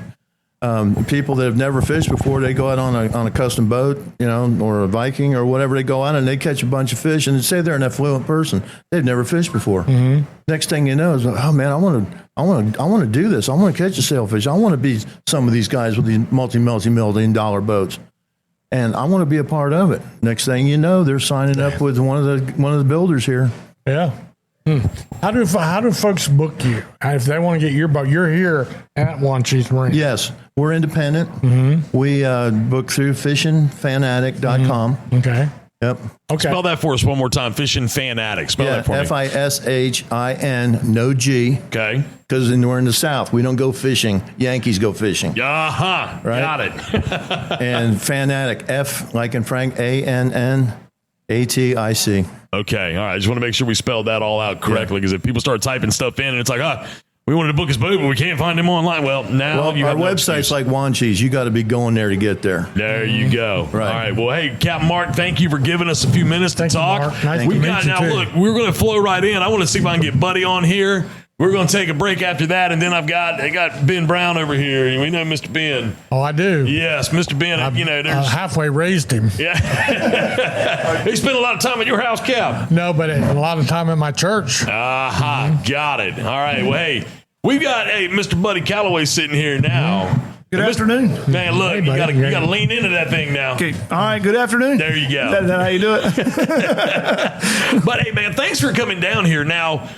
People that have never fished before, they go out on a custom boat, you know, or a Viking or whatever. They go out and they catch a bunch of fish, and say they're an affluent person. They've never fished before. Next thing you know is, oh man, I want to do this. I want to catch a sailfish. I want to be some of these guys with these multi-million dollar boats, and I want to be a part of it. Next thing you know, they're signing up with one of the builders here. Yeah. How do folks book you if they want to get your boat? You're here at Wanchese Marina. Yes, we're independent. We book through fishinfannatic.com. Okay. Yep. Okay. Spell that for us one more time. Fishin Fannatic. Spell that for me. Fishin, no G. Okay. Because we're in the South. We don't go fishing. Yankees go fishing. Right? Got it. And Fannatic, F like in Frank, ANNATIC. Okay. All right. I just want to make sure we spelled that all out correctly, because if people start typing stuff in and it's like, we wanted to book his boat, but we can't find him online. Well, now you have our website's like Wanchese. You got to be going there to get there. There you go. Right. All right. Well, hey, Captain Mark, thank you for giving us a few minutes to talk. Nice We've to got meet you now. too. Look, we're going to flow right in. I want to see if I can get Buddy on here. We're going to take a break after that, and then I got Ben Brown over here. We know Mr. Ben. Oh, I do. Yes, Mr. Ben. I there's halfway raised him. Yeah. He spent a lot of time at your house, Cap. No, but a lot of time at my church. Got it. All right. Well, hey, we've got Mr. Buddy Calloway sitting here now. Good afternoon. Man, look, you got to lean into that thing now. Okay. All right. Good afternoon. There you go. Is that how you do it? But hey, man, thanks for coming down here. Now,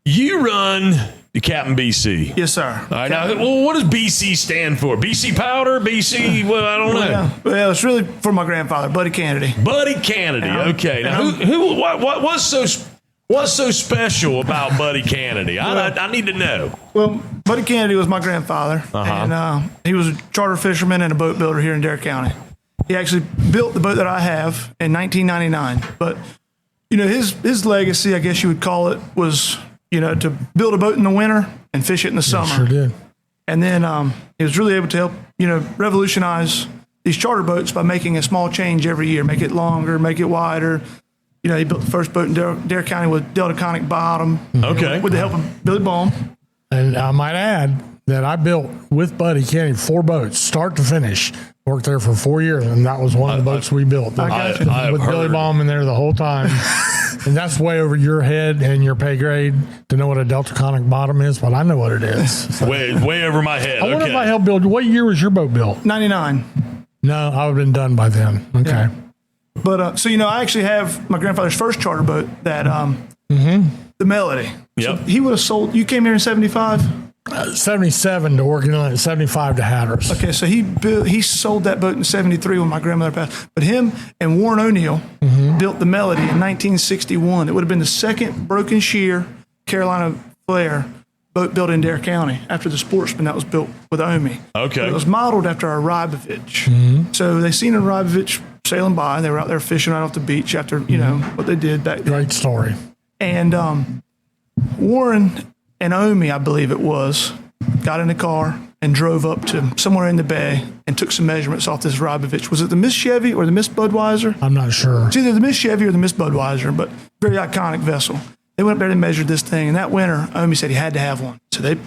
you run Captain BC. Yes, sir. All right. Now, well, what does BC stand for? BC powder? BC? Well, I don't know. Yeah. Well, it's really for my grandfather, Buddy Kennedy. Buddy Kennedy. Okay. Now, what's so special about Buddy Kennedy? I need to know. Well, Buddy Kennedy was my grandfather, and he was a charter fisherman and a boat builder here in Dare County. He actually built the boat that I have in 1999. But, his legacy, I guess you would call it, was, to build a boat in the winter and fish it in the summer. Sure did. And then he was really able to help, revolutionize these charter boats by making a small change every year, make it longer, make it wider. He built the first boat in Dare County with Delta Conic bottom. Okay. With the help of Billy Baum. And I might add that I built with Buddy Kennedy 4 boats, start to finish. Worked there for 4 years, and that was one of the boats we built. With Billy Baum in there the whole time. And that's way over your head and your pay grade to know what a Delta Conic bottom is, but I know what it is. So. Way over my head. I wonder if I helped build. What year was your boat built? 99. No, I would have been done by then. Okay. Yeah. But, I actually have my grandfather's first charter boat, that, the Melody. Yep. So he would have sold, you came here in 75? 77 to Oregon Inlet, 75 to Hatters. Okay, so he sold that boat in 73 when my grandmother passed. But him and Warren O'Neill built the Melody in 1961. It would have been the second broken shear Carolina flare boat built in Dare County after the Sportsman that was built with Omi. Okay. But it was modeled after a Reibel. So they seen a Reibel sailing by. They were out there fishing right off the beach after, what they did back then. Great story. And Warren and Omi, I believe it was, got in the car and drove up to somewhere in the bay and took some measurements off this Reibel. Was it the Miss Chevy or the Miss Budweiser? I'm not sure. It's either the Miss Chevy or the Miss Budweiser, but very iconic vessel. They went up there and measured this thing, and that winter, Omi said he had to have one. So they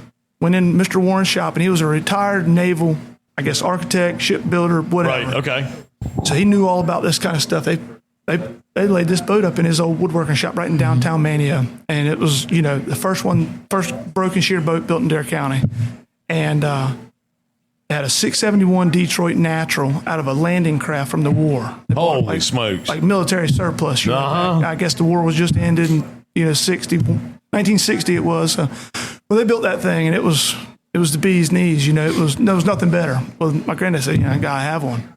went in Mr. Warren's shop, and he was a retired naval, I guess, architect, shipbuilder, whatever. Right, okay. So he knew all about this kind of stuff. They laid this boat up in his old woodworking shop right in downtown Mania, and it was, the first broken shear boat built in Dare County, and it had a 671 Detroit Natural out of a landing craft from the war. Holy smokes! Like military surplus. I guess the war was just ended in 1960 it was. Well, they built that thing, and it was the bee's knees. There was nothing better. Well, my granddad said, I gotta have one.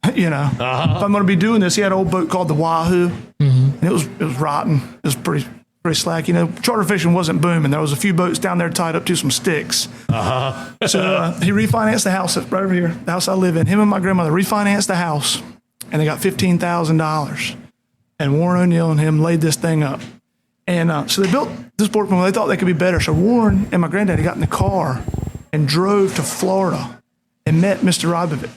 If I'm going to be doing this, he had an old boat called the Wahoo, and it was rotten. It was pretty slack. Charter fishing wasn't booming. There was a few boats down there tied up to some sticks. So he refinanced the house right over here, the house I live in. Him and my grandmother refinanced the house, and they got $15,000. And Warren O'Neill and him laid this thing up. And so they built this boat when they thought they could be better. So Warren and my granddaddy got in the car and drove to Florida and met Mr. Reibel.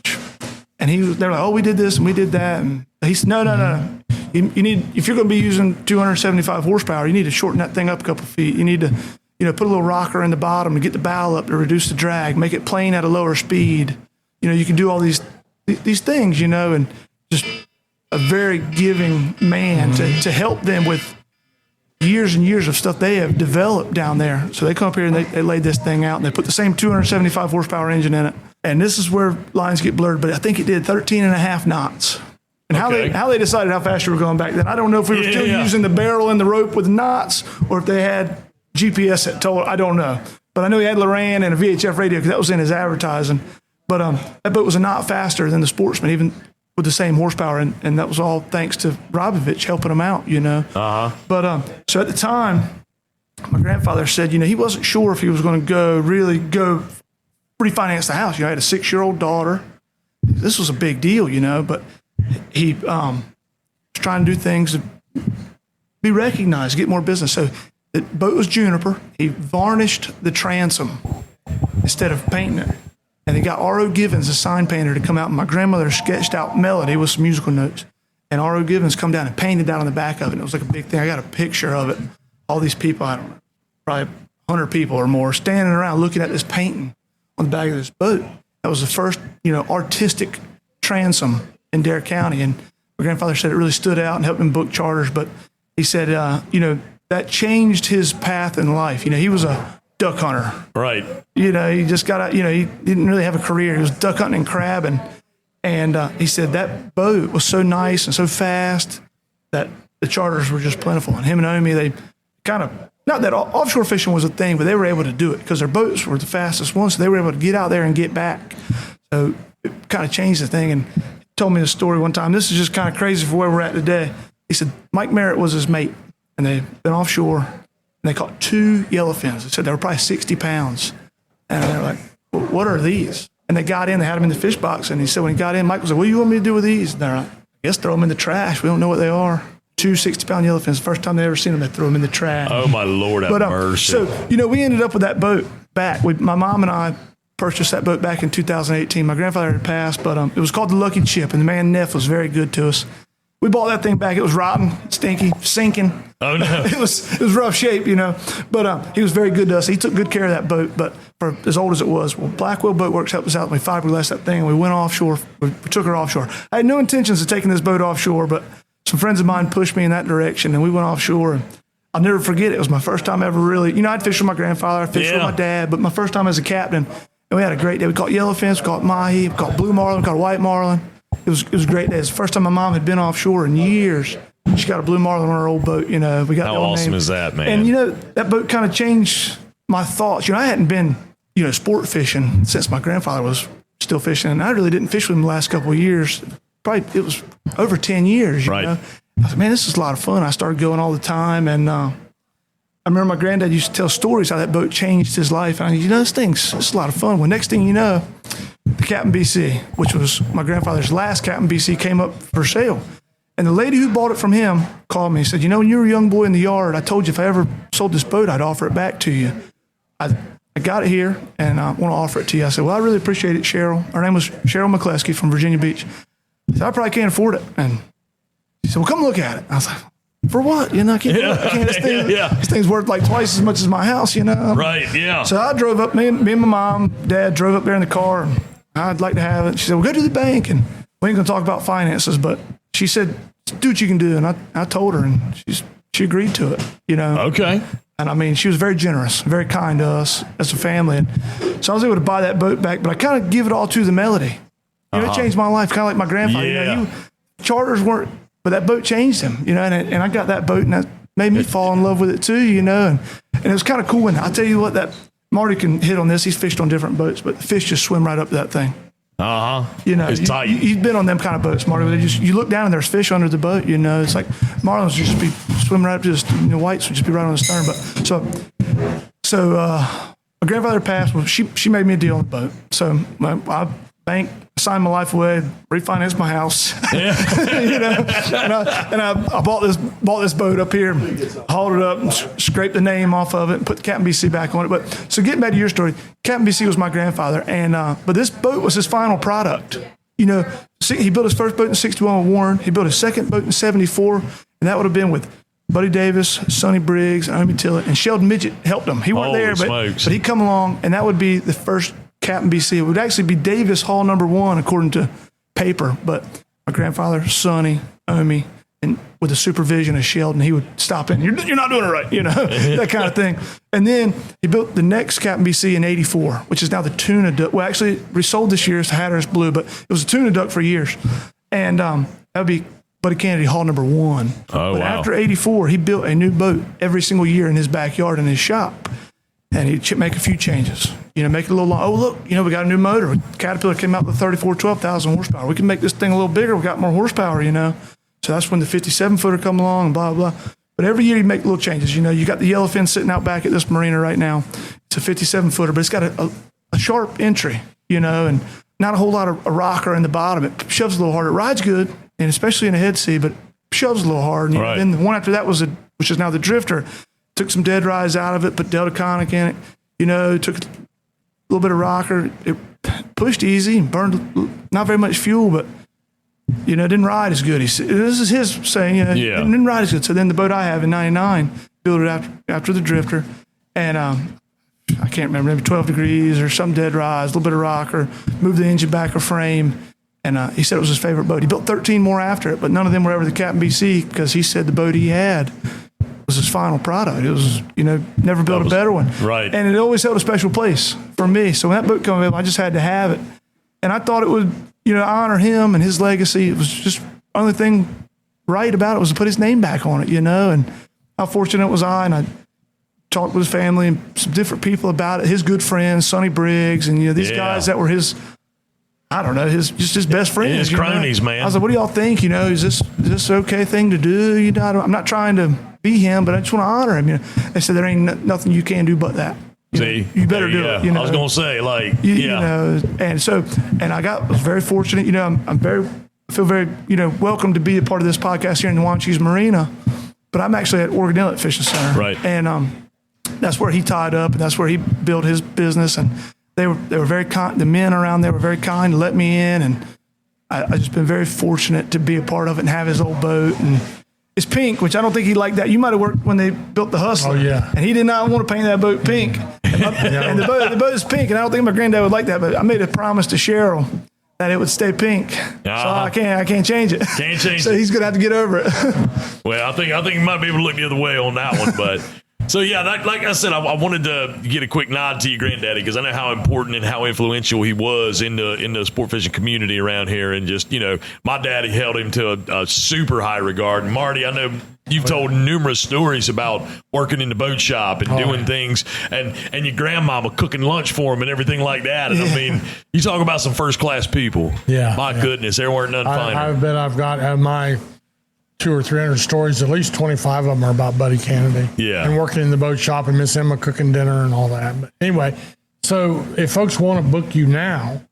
And they're like, we did this and we did that. And he said, no. You need, if you're going to be using 275 horsepower, you need to shorten that thing up a couple feet. You need to, put a little rocker in the bottom to get the bow up to reduce the drag, make it plane at a lower speed. You can do all these things, and just a very giving man to help them with years and years of stuff they have developed down there. So they come up here and they laid this thing out, and they put the same 275 horsepower engine in it. And this is where lines get blurred, but I think it did 13 and a half knots. And how they decided how fast you were going back then, I don't know if we were still using the barrel and the rope with knots, or if they had GPS that told, I don't know. But I know he had Loran and a VHF radio because that was in his advertising. But that boat was a knot faster than the Sportsman, even with the same horsepower, and that was all thanks to Reibel helping him out, But so at the time, my grandfather said, he wasn't sure if he was going to really go refinance the house. I had a 6-year-old daughter. This was a big deal, but he was trying to do things to be recognized, get more business. So the boat was juniper. He varnished the transom instead of painting it. And he got R.O. Givens, a sign painter, to come out. And my grandmother sketched out Melody with some musical notes. And R.O. Givens come down and painted down on the back of it. And it was like a big thing. I got a picture of it. All these people, I don't know, probably 100 people or more, standing around looking at this painting on the back of this boat. That was the first, artistic transom in Dare County. And my grandfather said it really stood out and helped him book charters. But he said, that changed his path in life. He was a duck hunter. Right. He just got out, he didn't really have a career. He was duck hunting and crabbing. And he said that boat was so nice and so fast that the charters were just plentiful. And him and Omi, they kind of not that offshore fishing was a thing, but they were able to do it because their boats were the fastest ones. So they were able to get out there and get back. So it kind of changed the thing. And he told me a story one time. This is just kind of crazy for where we're at today. He said Mike Merritt was his mate, and they'd been offshore, and they caught 2 yellowfins. They said they were probably 60 pounds. And they're like, well, what are these? And they got in, they had them in the fish box. And he said when he got in, Mike was like, what do you want me to do with these? And they're like, I guess throw them in the trash. We don't know what they are. 2 60-pound yellowfins. The first time they ever seen them, they threw them in the trash. Oh, my Lord, have mercy. So, we ended up with that boat back. My mom and I purchased that boat back in 2018. My grandfather had passed, but it was called the Lucky Chip, and the man Neff was very good to us. We bought that thing back. It was rotten, stinky, sinking. Oh, no. It was rough shape, But he was very good to us. He took good care of that boat. But for as old as it was, Blackwell Boat Works helped us out. We fiberglassed that thing, and we went offshore. We took her offshore. I had no intentions of taking this boat offshore, but some friends of mine pushed me in that direction, and we went offshore. And I'll never forget it. It was my first time ever really. I'd fished with my grandfather, I fished with my dad, but my first time as a captain. And we had a great day. We caught yellowfins, we caught mahi, we caught blue marlin, we caught white marlin. It was a great day. It's the first time my mom had been offshore in years. She got a blue marlin on her old boat. We got how the old awesome name. is that, man? And that boat kind of changed my thoughts. I hadn't been sport fishing since my grandfather was still fishing, and I really didn't fish with him the last couple of years. Probably it was over 10 years. Right. I was like, man, this is a lot of fun. I started going all the time, and I remember my granddad used to tell stories how that boat changed his life. And it's a lot of fun. Well, next thing you know, the Captain BC, which was my grandfather's last Captain BC, came up for sale. And the lady who bought it from him called me and said, when you were a young boy in the yard, I told you if I ever sold this boat, I'd offer it back to you. I got it here, and I want to offer it to you. I said, well, I really appreciate it, Cheryl. Her name was Cheryl McCleskey from Virginia Beach. I said, I probably can't afford it. And she said, well, come look at it. I was like, for what? I can't. This thing's worth like twice as much as my house, Right, yeah. So I drove up, me and my mom, dad drove up there in the car, and I'd like to have it. She said, well, go to the bank, and we ain't going to talk about finances, but she said, do what you can do. And I told her, and she agreed to it, Okay. And she was very generous, very kind to us as a family. And so I was able to buy that boat back, but I kind of give it all to the Melody. It changed my life, kind of like my grandfather. Yeah. Charters weren't, but that boat changed him, and I got that boat, and that made me fall in love with it too, and it was kind of cool. And I'll tell you what, that Marty can hit on this. He's fished on different boats, but the fish just swim right up to that thing. It's tight. You've been on them kind of boats, Marty, where you look down and there's fish under the boat, It's like Marlins would just be swimming right up to the whites would just be right on the stern. But so my grandfather passed. Well, she made me a deal on the boat. So I signed my life away, refinanced my house, and I bought this boat up here, hauled it up, and scraped the name off of it, and put the Captain BC back on it. But so getting back to your story, Captain BC was my grandfather, and but this boat was his final product. He built his first boat in '61 with Warren. He built his second boat in '74, and that would have been with Buddy Davis, Sonny Briggs, Omi Tillett, and Sheldon Midget helped him. He wasn't there, but he'd come along, and that would be the first Captain BC. It would actually be Davis Hall #1 according to paper, but my grandfather, Sonny, Omi, and with the supervision of Sheldon, he would stop in. You're not doing it right, that kind of thing. And then he built the next Captain BC in '84, which is now the tuna duck. Well, actually, resold this year as Hatteras Blue, but it was a tuna duck for years. And that would be Buddy Kennedy Hall #1. Oh, but wow. after '84, he built a new boat every single year in his backyard in his shop. And he'd make a few changes, make it a little long. Oh, look, we got a new motor. Caterpillar came out with 12,000 horsepower. We can make this thing a little bigger. We got more horsepower, So that's when the 57-footer come along and blah, blah. But every year he'd make little changes. You got the yellowfin sitting out back at this marina right now. It's a 57-footer, but it's got a sharp entry, and not a whole lot of a rocker in the bottom. It shoves a little hard. It rides good, and especially in a head sea, but shoves a little hard. And then the one after that was which is now the Drifter. Took some dead rise out of it, put Delta Conic in it. Took a little bit of rocker. It pushed easy and burned not very much fuel, but didn't ride as good. This is his saying. Didn't ride as good. So then the boat I have in '99 built it after the Drifter, and I can't remember, maybe 12 degrees or some dead rise, a little bit of rocker, moved the engine back a frame. And he said it was his favorite boat. He built 13 more after it, but none of them were ever the Captain BC because he said the boat he had was his final product. It was, never built a better one. Right. And it always held a special place for me. So when that boat came available, I just had to have it. And I thought it would, honor him and his legacy. It was just the only thing right about it was to put his name back on it, And how fortunate was I? And talked with his family and some different people about it. His good friends, Sonny Briggs, and these guys that were his, I don't know, just his best friends, his cronies, man. I was like, what do y'all think? Is this an okay thing to do? I'm not trying to be him, but I just want to honor him. They said there ain't nothing you can do but that. You better do it. I was gonna say, and I was very fortunate. I feel very welcome to be a part of this podcast here in the Wanchese Marina. But I'm actually at Oregon Inlet Fishing Center, right? And that's where he tied up, and that's where he built his business. And they were very kind. The men around there were very kind to let me in, and I just been very fortunate to be a part of it and have his old boat. And it's pink, which I don't think he liked that. You might have worked when they built the Hustler. Oh, yeah. And he did not want to paint that boat pink. And the boat is pink, and I don't think my granddad would like that, but I made a promise to Cheryl that it would stay pink. So I can't change it. Can't change so it. He's going to have to get over it. Well, I think you might be able to look the other way on that one, but... So, yeah, like I said, I wanted to get a quick nod to your granddaddy because I know how important and how influential he was in the sport fishing community around here. And just, my daddy held him to a super high regard. And Marty, I know you've told numerous stories about working in the boat shop and doing things and your grandmama cooking lunch for him and everything like that. And I mean, you talk about some first-class people. Yeah. My goodness, there weren't none finer. I bet I've got my 200 or 300 stories, at least 25 of them are about Buddy Kennedy. Yeah. And working in the boat shop and Miss Emma cooking dinner and all that. But anyway, so if folks want to book you now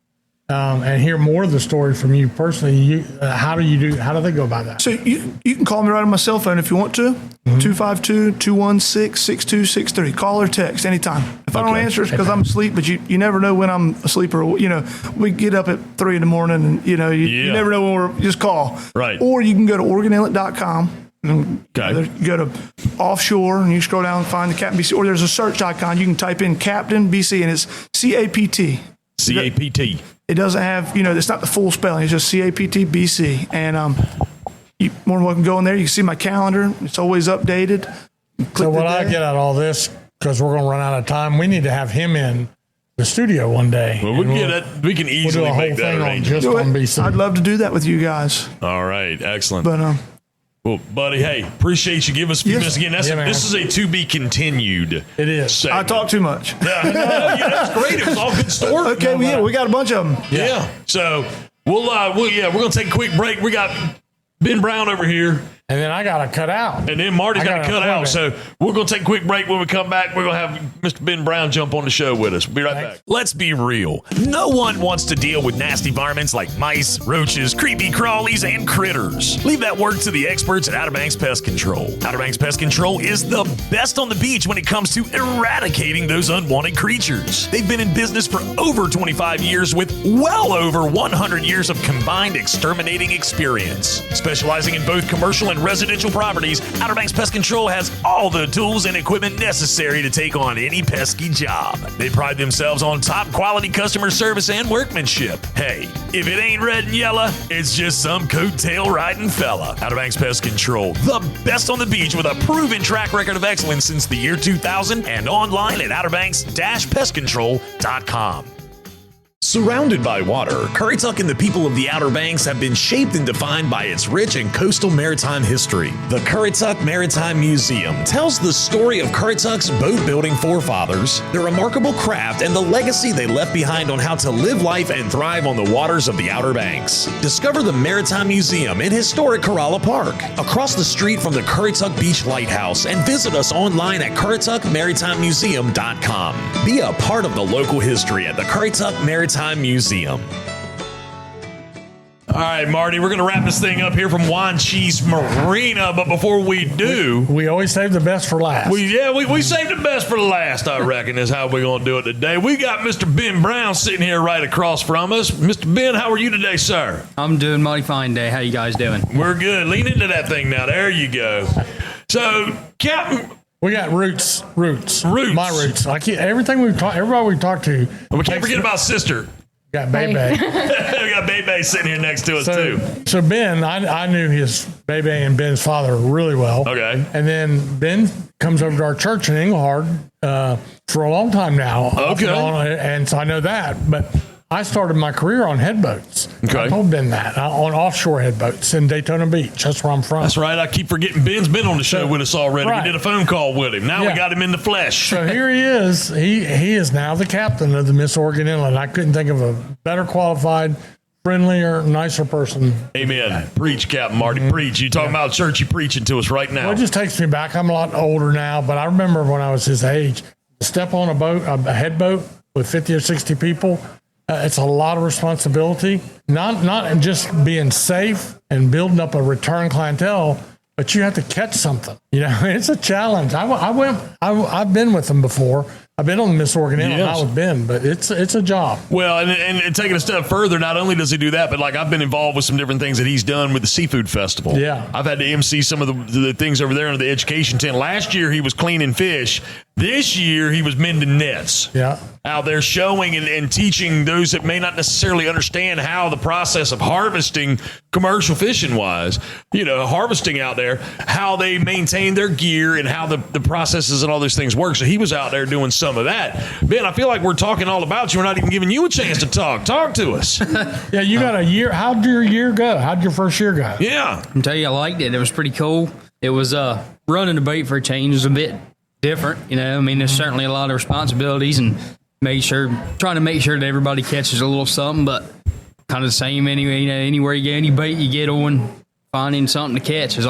and hear more of the story from you personally, how do they go about that? So you can call me right on my cell phone if you want to. 252-216-6263. Call or text anytime. If I don't answer, it's because I'm asleep, but you never know when I'm asleep or, we get up at 3 in the morning and, you never know when we're, just call. Right. Or you can go to OregonInlet.com. You go to offshore and you scroll down and find the Captain BC, or there's a search icon. You can type in Captain BC and it's CAPT. CAPT. It doesn't have, it's not the full spelling. It's just CAPT BC. And, you're more than welcome to go in there. You can see my calendar. It's always updated. So what I get out of all this, because we're going to run out of time, we need to have him in the studio one day. Well, we can easily make that arrangement. On BC. I'd love to do that with you guys. All right, excellent. But well, buddy, hey, appreciate you giving us a few minutes again. This is a to be continued. It is. I segment. talk too much. That's great. It was all good story. Okay, we got a bunch of them. Yeah. So we're gonna take a quick break. We got Ben Brown over here. And then I got to cut out. And then Marty's got to cut out. So we're going to take a quick break. When we come back, we're going to have Mr. Ben Brown jump on the show with us. We'll be right back. Let's be real. No one wants to deal with nasty varmints like mice, roaches, creepy crawlies, and critters. Leave that work to the experts at Outer Banks Pest Control. Outer Banks Pest Control is the best on the beach when it comes to eradicating those unwanted creatures. They've been in business for over 25 years with well over 100 years of combined exterminating experience. Specializing in both commercial and residential properties, Outer Banks Pest Control has all the tools and equipment necessary to take on any pesky job. They pride themselves on top quality customer service and workmanship. Hey, if it ain't red and yellow, it's just some coattail riding fella. Outer Banks Pest Control, the best on the beach with a proven track record of excellence since the year 2000 and online at outerbanks-pestcontrol.com. Surrounded by water, Currituck and the people of the Outer Banks have been shaped and defined by its rich and coastal maritime history. The Currituck Maritime Museum tells the story of Currituck's boat-building forefathers, their remarkable craft, and the legacy they left behind on how to live life and thrive on the waters of the Outer Banks. Discover the Maritime Museum in historic Corolla Park, across the street from the Currituck Beach Lighthouse, and visit us online at CurrituckMaritimeMuseum.com. Be a part of the local history at the Currituck Maritime Museum. All right, Marty, we're going to wrap this thing up here from Wanchese Marina, but before we do... We always save the best for last. We saved the best for last, I reckon, is how we're going to do it today. We got Mr. Ben Brown sitting here right across from us. Mr. Ben, how are you today, sir? I'm doing mighty fine today. How you guys doing? We're good. Lean into that thing now. There you go. So, Captain... We got roots. My roots. Everybody we talked to. And we can't forget about sister. Got Bebe. We got Bebe sitting here next to us, too. So Ben, I knew his Bebe and Ben's father really well. Okay. And then Ben comes over to our church in Englehart for a long time now. Okay. And so I know that. But I started my career on headboats. Okay. I told Ben that on offshore headboats in Daytona Beach. That's where I'm from. That's right. I keep forgetting Ben's been on the show with us already. Right. We did a phone call with him. Now we got him in the flesh. So here he is. He is now the captain of the Miss Oregon Inlet. I couldn't think of a better qualified, friendlier, nicer person. Amen. Preach, Captain Marty. Preach. You talking about church, you preaching to us right now. Well, it just takes me back. I'm a lot older now, but I remember when I was his age, to step on a boat, a headboat with 50 or 60 people, it's a lot of responsibility. Not just being safe and building up a return clientele, but you have to catch something. It's a challenge. I've been with them before. I've been on the Miss Oregon Inlet, not with Ben, but it's a job. Well, and taking a step further, not only does he do that, but like I've been involved with some different things that he's done with the seafood festival. Yeah. I've had to MC some of the things over there in the education tent. Last year he was cleaning fish. This year he was mending nets. Yeah. Out there showing and teaching those that may not necessarily understand how the process of harvesting commercial fishing wise, harvesting out there, how they maintain their gear and how the processes and all those things work. So he was out there doing some of that. Ben, I feel like we're talking all about you. We're not even giving you a chance to talk. Talk to us. Yeah, you got a year. How'd your year go? How'd your first year go? Yeah. I tell you, I liked it. It was pretty cool. It was running the boat for a change was a bit different. There's certainly a lot of responsibilities and trying to make sure that everybody catches a little something, but kind of the same anyway. Anywhere you go, any bait you get on, finding something to catch is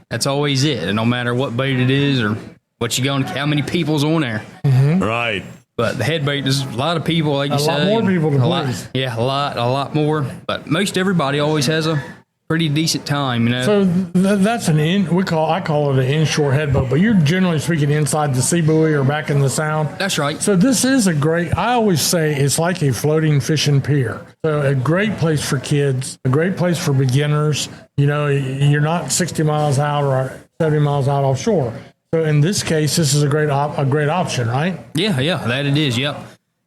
that's always it. And no matter what bait it is or what you going, how many people's on there. Mm-hmm. Right. But the head bait, there's a lot of people, like you said. A lot more people to please. Yeah, a lot more. But most everybody always has a pretty decent time, So that's I call it an inshore headboat, but you're generally speaking inside the sea buoy or back in the sound. That's right. So this is I always say it's like a floating fishing pier. So a great place for kids, a great place for beginners. You're not 60 miles out or 70 miles out offshore. So in this case, this is a great option, right? Yeah, that it is. Yep.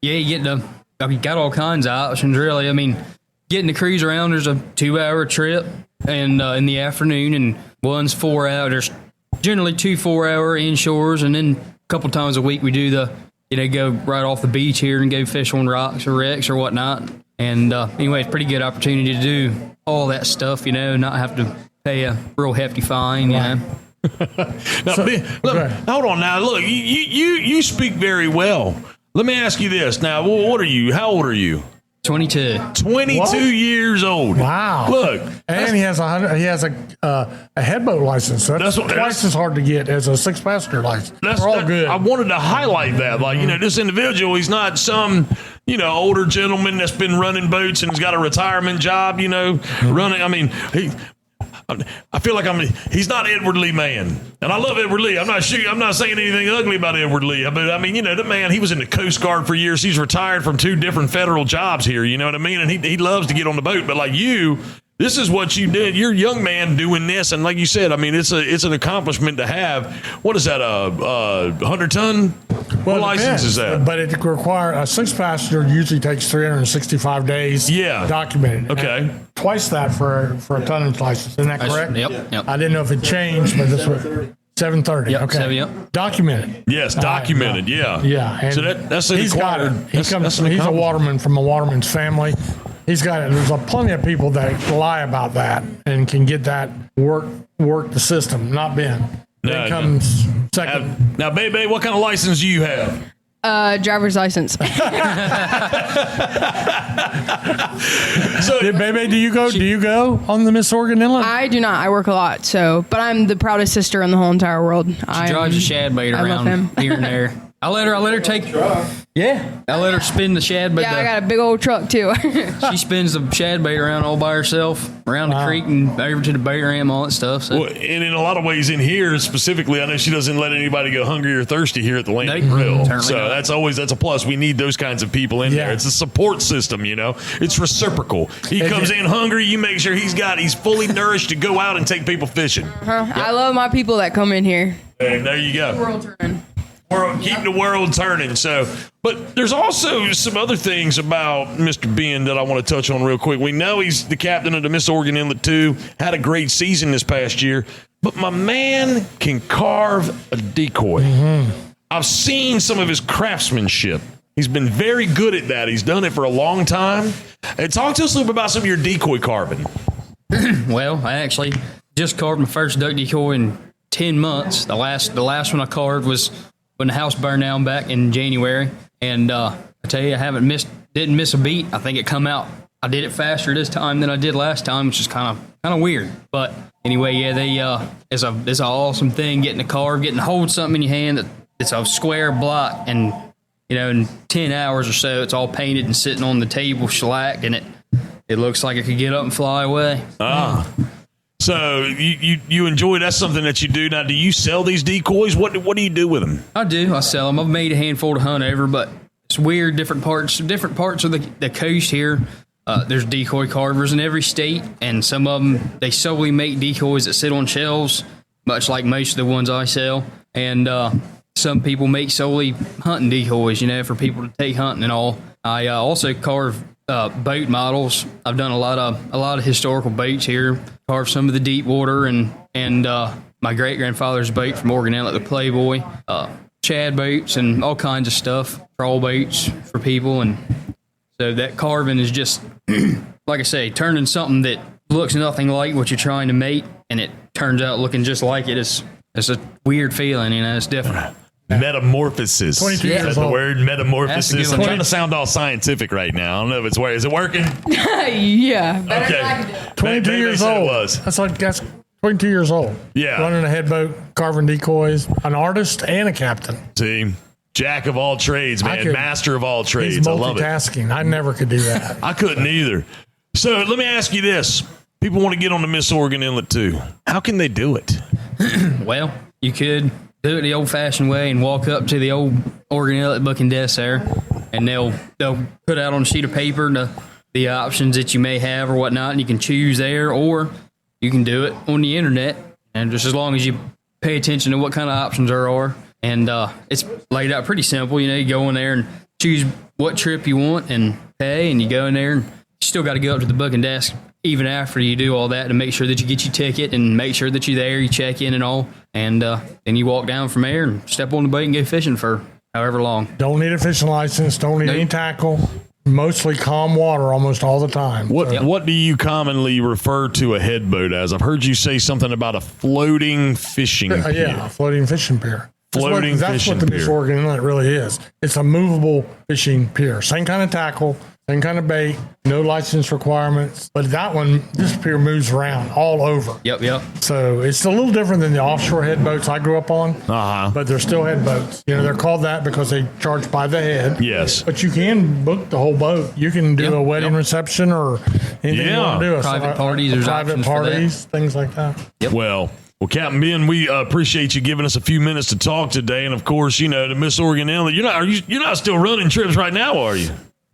Yeah, you got all kinds of options, really. Getting the cruise around, there's a 2-hour trip and in the afternoon, and one's 4 hours. There's generally 2 4-hour inshores, and then a couple times a week we do go right off the beach here and go fish on rocks or wrecks or whatnot. And anyway, it's a pretty good opportunity to do all that stuff, not have to pay a real hefty fine, Now, hold on now. Look, you speak very well. Let me ask you this. Now, what are you? How old are you? 22. 22 years old. Wow. Look. And he has a headboat license. So that's twice as hard to get as a 6-passenger license. They're all good. I wanted to highlight that. This individual, he's not some, older gentleman that's been running boats and has got a retirement job, running. I feel like he's not Edward Lee Mann. And I love Edward Lee. I'm not saying anything ugly about Edward Lee. But the man, he was in the Coast Guard for years. He's retired from 2 different federal jobs here. You know what I mean? And he loves to get on the boat. But like you, this is what you did. You're a young man doing this. And like you said, it's an accomplishment to have. What is that? A 100-ton? What license is that? But it requires a 6-passenger usually takes 365 days. Yeah. Documented. Okay. And twice that for a tonnage license. Isn't that correct? Yep. I didn't know if it changed, but this was 730. Yep, okay. yep. Documented. Yes, documented. Yeah. Yeah. And so that's he's got it. He's a waterman from a waterman's family. He's got it. There's plenty of people that lie about that and can get that work the system. Not Ben. Ben comes second. Now, baby, what kind of license do you have? Driver's license. So, baby, do you go on the Miss Oregon Inlet? I do not. I work a lot, but I'm the proudest sister in the whole entire world. She drives a shad bait around here and there. I let her take. Yeah, I let her spin the shad bait. Yeah, I got a big old truck too. She spins the shad bait around all by herself, around the creek and over to the bait ram, all that stuff. So. Well, and in a lot of ways in here specifically, I know she doesn't let anybody go hungry or thirsty here at the Land Grill. So that's a plus. We need those kinds of people in there. It's a support system, It's reciprocal. He comes in hungry, you make sure he's fully nourished to go out and take people fishing. I love my people that come in here. And there you go. World turning. Keep the world turning. But there's also some other things about Mr. Ben that I want to touch on real quick. We know he's the captain of the Miss Oregon Inlet II, had a great season this past year, but my man can carve a decoy. Mm-hmm. I've seen some of his craftsmanship. He's been very good at that. He's done it for a long time. And talk to us a little bit about some of your decoy carving. Well, I actually just carved my first duck decoy in 10 months. The last one I carved was when the house burned down back in January. And I tell you, didn't miss a beat. I think it come out. I did it faster this time than I did last time, which is kind of weird. But anyway, yeah, it's an awesome thing getting to carve, getting to hold something in your hand. It's a square block, and in 10 hours or so, it's all painted and sitting on the table, shellacked, and it looks like it could get up and fly away. So you enjoy, that's something that you do. Now, do you sell these decoys? What do you do with them? I do. I sell them. I've made a handful to hunt over, but it's weird. Different parts of the coast here. There's decoy carvers in every state, and some of them, they solely make decoys that sit on shelves, much like most of the ones I sell. And some people make solely hunting decoys, for people to take hunting and all. I also carve boat models. I've done a lot of historical boats here. Carved some of the deep water and my great grandfather's boat from Oregon Inlet, the Playboy, Chad boats and all kinds of stuff, trawl boats for people. And so that carving is just, like I say, turning something that looks nothing like what you're trying to make, and it turns out looking just like it. It's a weird feeling, it's different. Metamorphosis. 22 years Is that the old. word? Metamorphosis. I'm one. trying to sound all scientific right now. I don't know if it's where. Is it working? Yeah. Okay. 22 Maybe years they said old. It was. That's 22 years old. Yeah. Running a headboat, carving decoys, an artist and a captain. See, jack of all trades, man. Master of all trades. He's I love it. multitasking. I never could do that. I couldn't either. So let me ask you this. People want to get on the Miss Oregon Inlet II. How can they do it? Well, you could do it the old-fashioned way and walk up to the old Oregon Inlet booking desk there, and they'll put out on a sheet of paper the options that you may have or whatnot, and you can choose there, or you can do it on the internet, and just as long as you pay attention to what kind of options there are. And it's laid out pretty simple. You go in there and choose what trip you want and pay, and you go in there, and you still got to go up to the booking desk even after you do all that to make sure that you get your ticket and make sure that you're there, you check in and all, and then you walk down from there and step on the boat and go fishing for however long. Don't need a fishing license, don't need any tackle, mostly calm water almost all the time. What do you commonly refer to a headboat as? I've heard you say something about a floating fishing pier. Yeah, a floating fishing pier. That's what the Miss Oregon Inlet really is. It's a movable fishing pier. Same kind of tackle, same kind of bait, no license requirements. But this pier moves around all over. Yep. So it's a little different than the offshore headboats I grew up on. But they're still headboats. They're called that because they charge by the head. Yes. But you can book the whole boat. You can do a wedding reception or anything you want to do. Private parties, private parties, things like that. Yep. Well, Captain Ben, we appreciate you giving us a few minutes to talk today, and of course, the Miss Oregon Inlet. You're not still running trips right now, are you?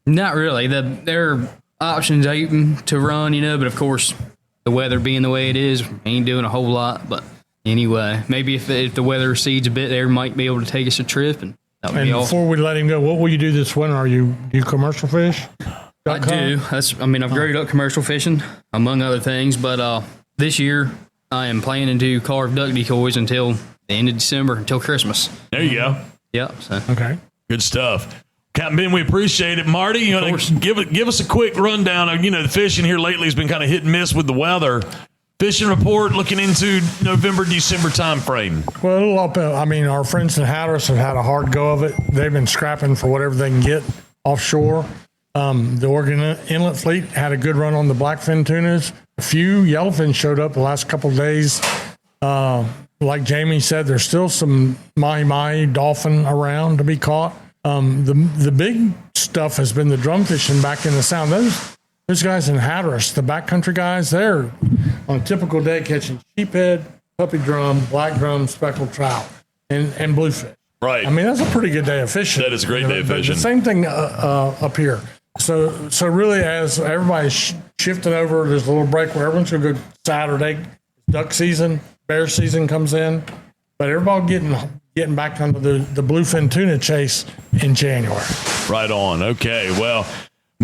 Not really. There are options open to run, but of course, the weather being the way it is, ain't doing a whole lot. But anyway, maybe if the weather recedes a bit, there might be able to take us a trip, and that would be awesome. Before we let him go, what will you do this winter? Do you commercial fish? I do. I've growed up commercial fishing, among other things, but this year I am planning to carve duck decoys until the end of December, until Christmas. There you go. Yep. So. Okay. Good stuff. Captain Ben, we appreciate it. Marty, you want to give us a quick rundown of, the fishing here lately has been kind of hit and miss with the weather. Fishing report looking into November, December time frame. Well, our friends in Hatteras have had a hard go of it. They've been scrapping for whatever they can get offshore. The Oregon Inlet fleet had a good run on the blackfin tunas. A few yellowfin showed up the last couple of days. Like Jamie said, there's still some mahi-mahi dolphin around to be caught. The big stuff has been the drum fishing back in the Sound. Those guys in Hatteras, the backcountry guys, they're on a typical day catching sheephead, puppy drum, black drum, speckled trout, and bluefish. Right. That's a pretty good day of fishing. That is a great day of fishing. The same thing up here. So really, as everybody's shifting over, there's a little break where everyone's going to go Saturday. Duck season, bear season comes in, but everybody getting back onto the bluefin tuna chase in January. Right on. Okay. Well,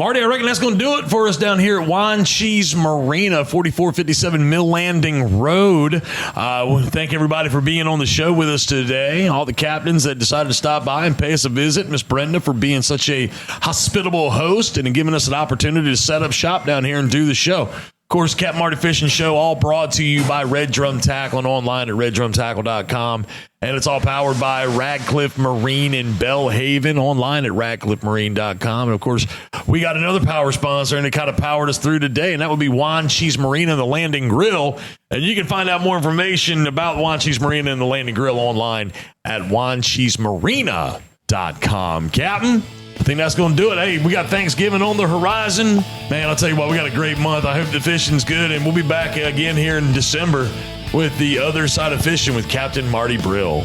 Marty, I reckon that's going to do it for us down here at Wanchese Marina, 4457 Mill Landing Road. I want to thank everybody for being on the show with us today. All the captains that decided to stop by and pay us a visit. Miss Brenda for being such a hospitable host and giving us an opportunity to set up shop down here and do the show. Of course, Capt. Marty Fishing Show, all brought to you by Red Drum Tackle and online at reddrumtackle.com. And it's all powered by Radcliffe Marine in Bellhaven, online at radcliffemarine.com. And, of course, we got another power sponsor, and it kind of powered us through today, and that would be Wanchese Marina and the Landing Grill. And you can find out more information about Wanchese Marina and the Landing Grill online at wanchesemarina.com. Captain? I think that's going to do it. Hey, we got Thanksgiving on the horizon. Man, I'll tell you what, we got a great month. I hope the fishing's good, and we'll be back again here in December with The Other Side of Fishing with Captain Marty Brill.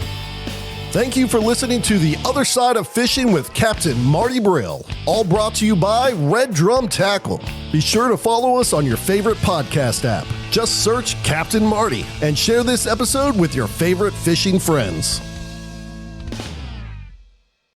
Thank you for listening to The Other Side of Fishing with Captain Marty Brill. All brought to you by Red Drum Tackle. Be sure to follow us on your favorite podcast app. Just search Captain Marty and share this episode with your favorite fishing friends.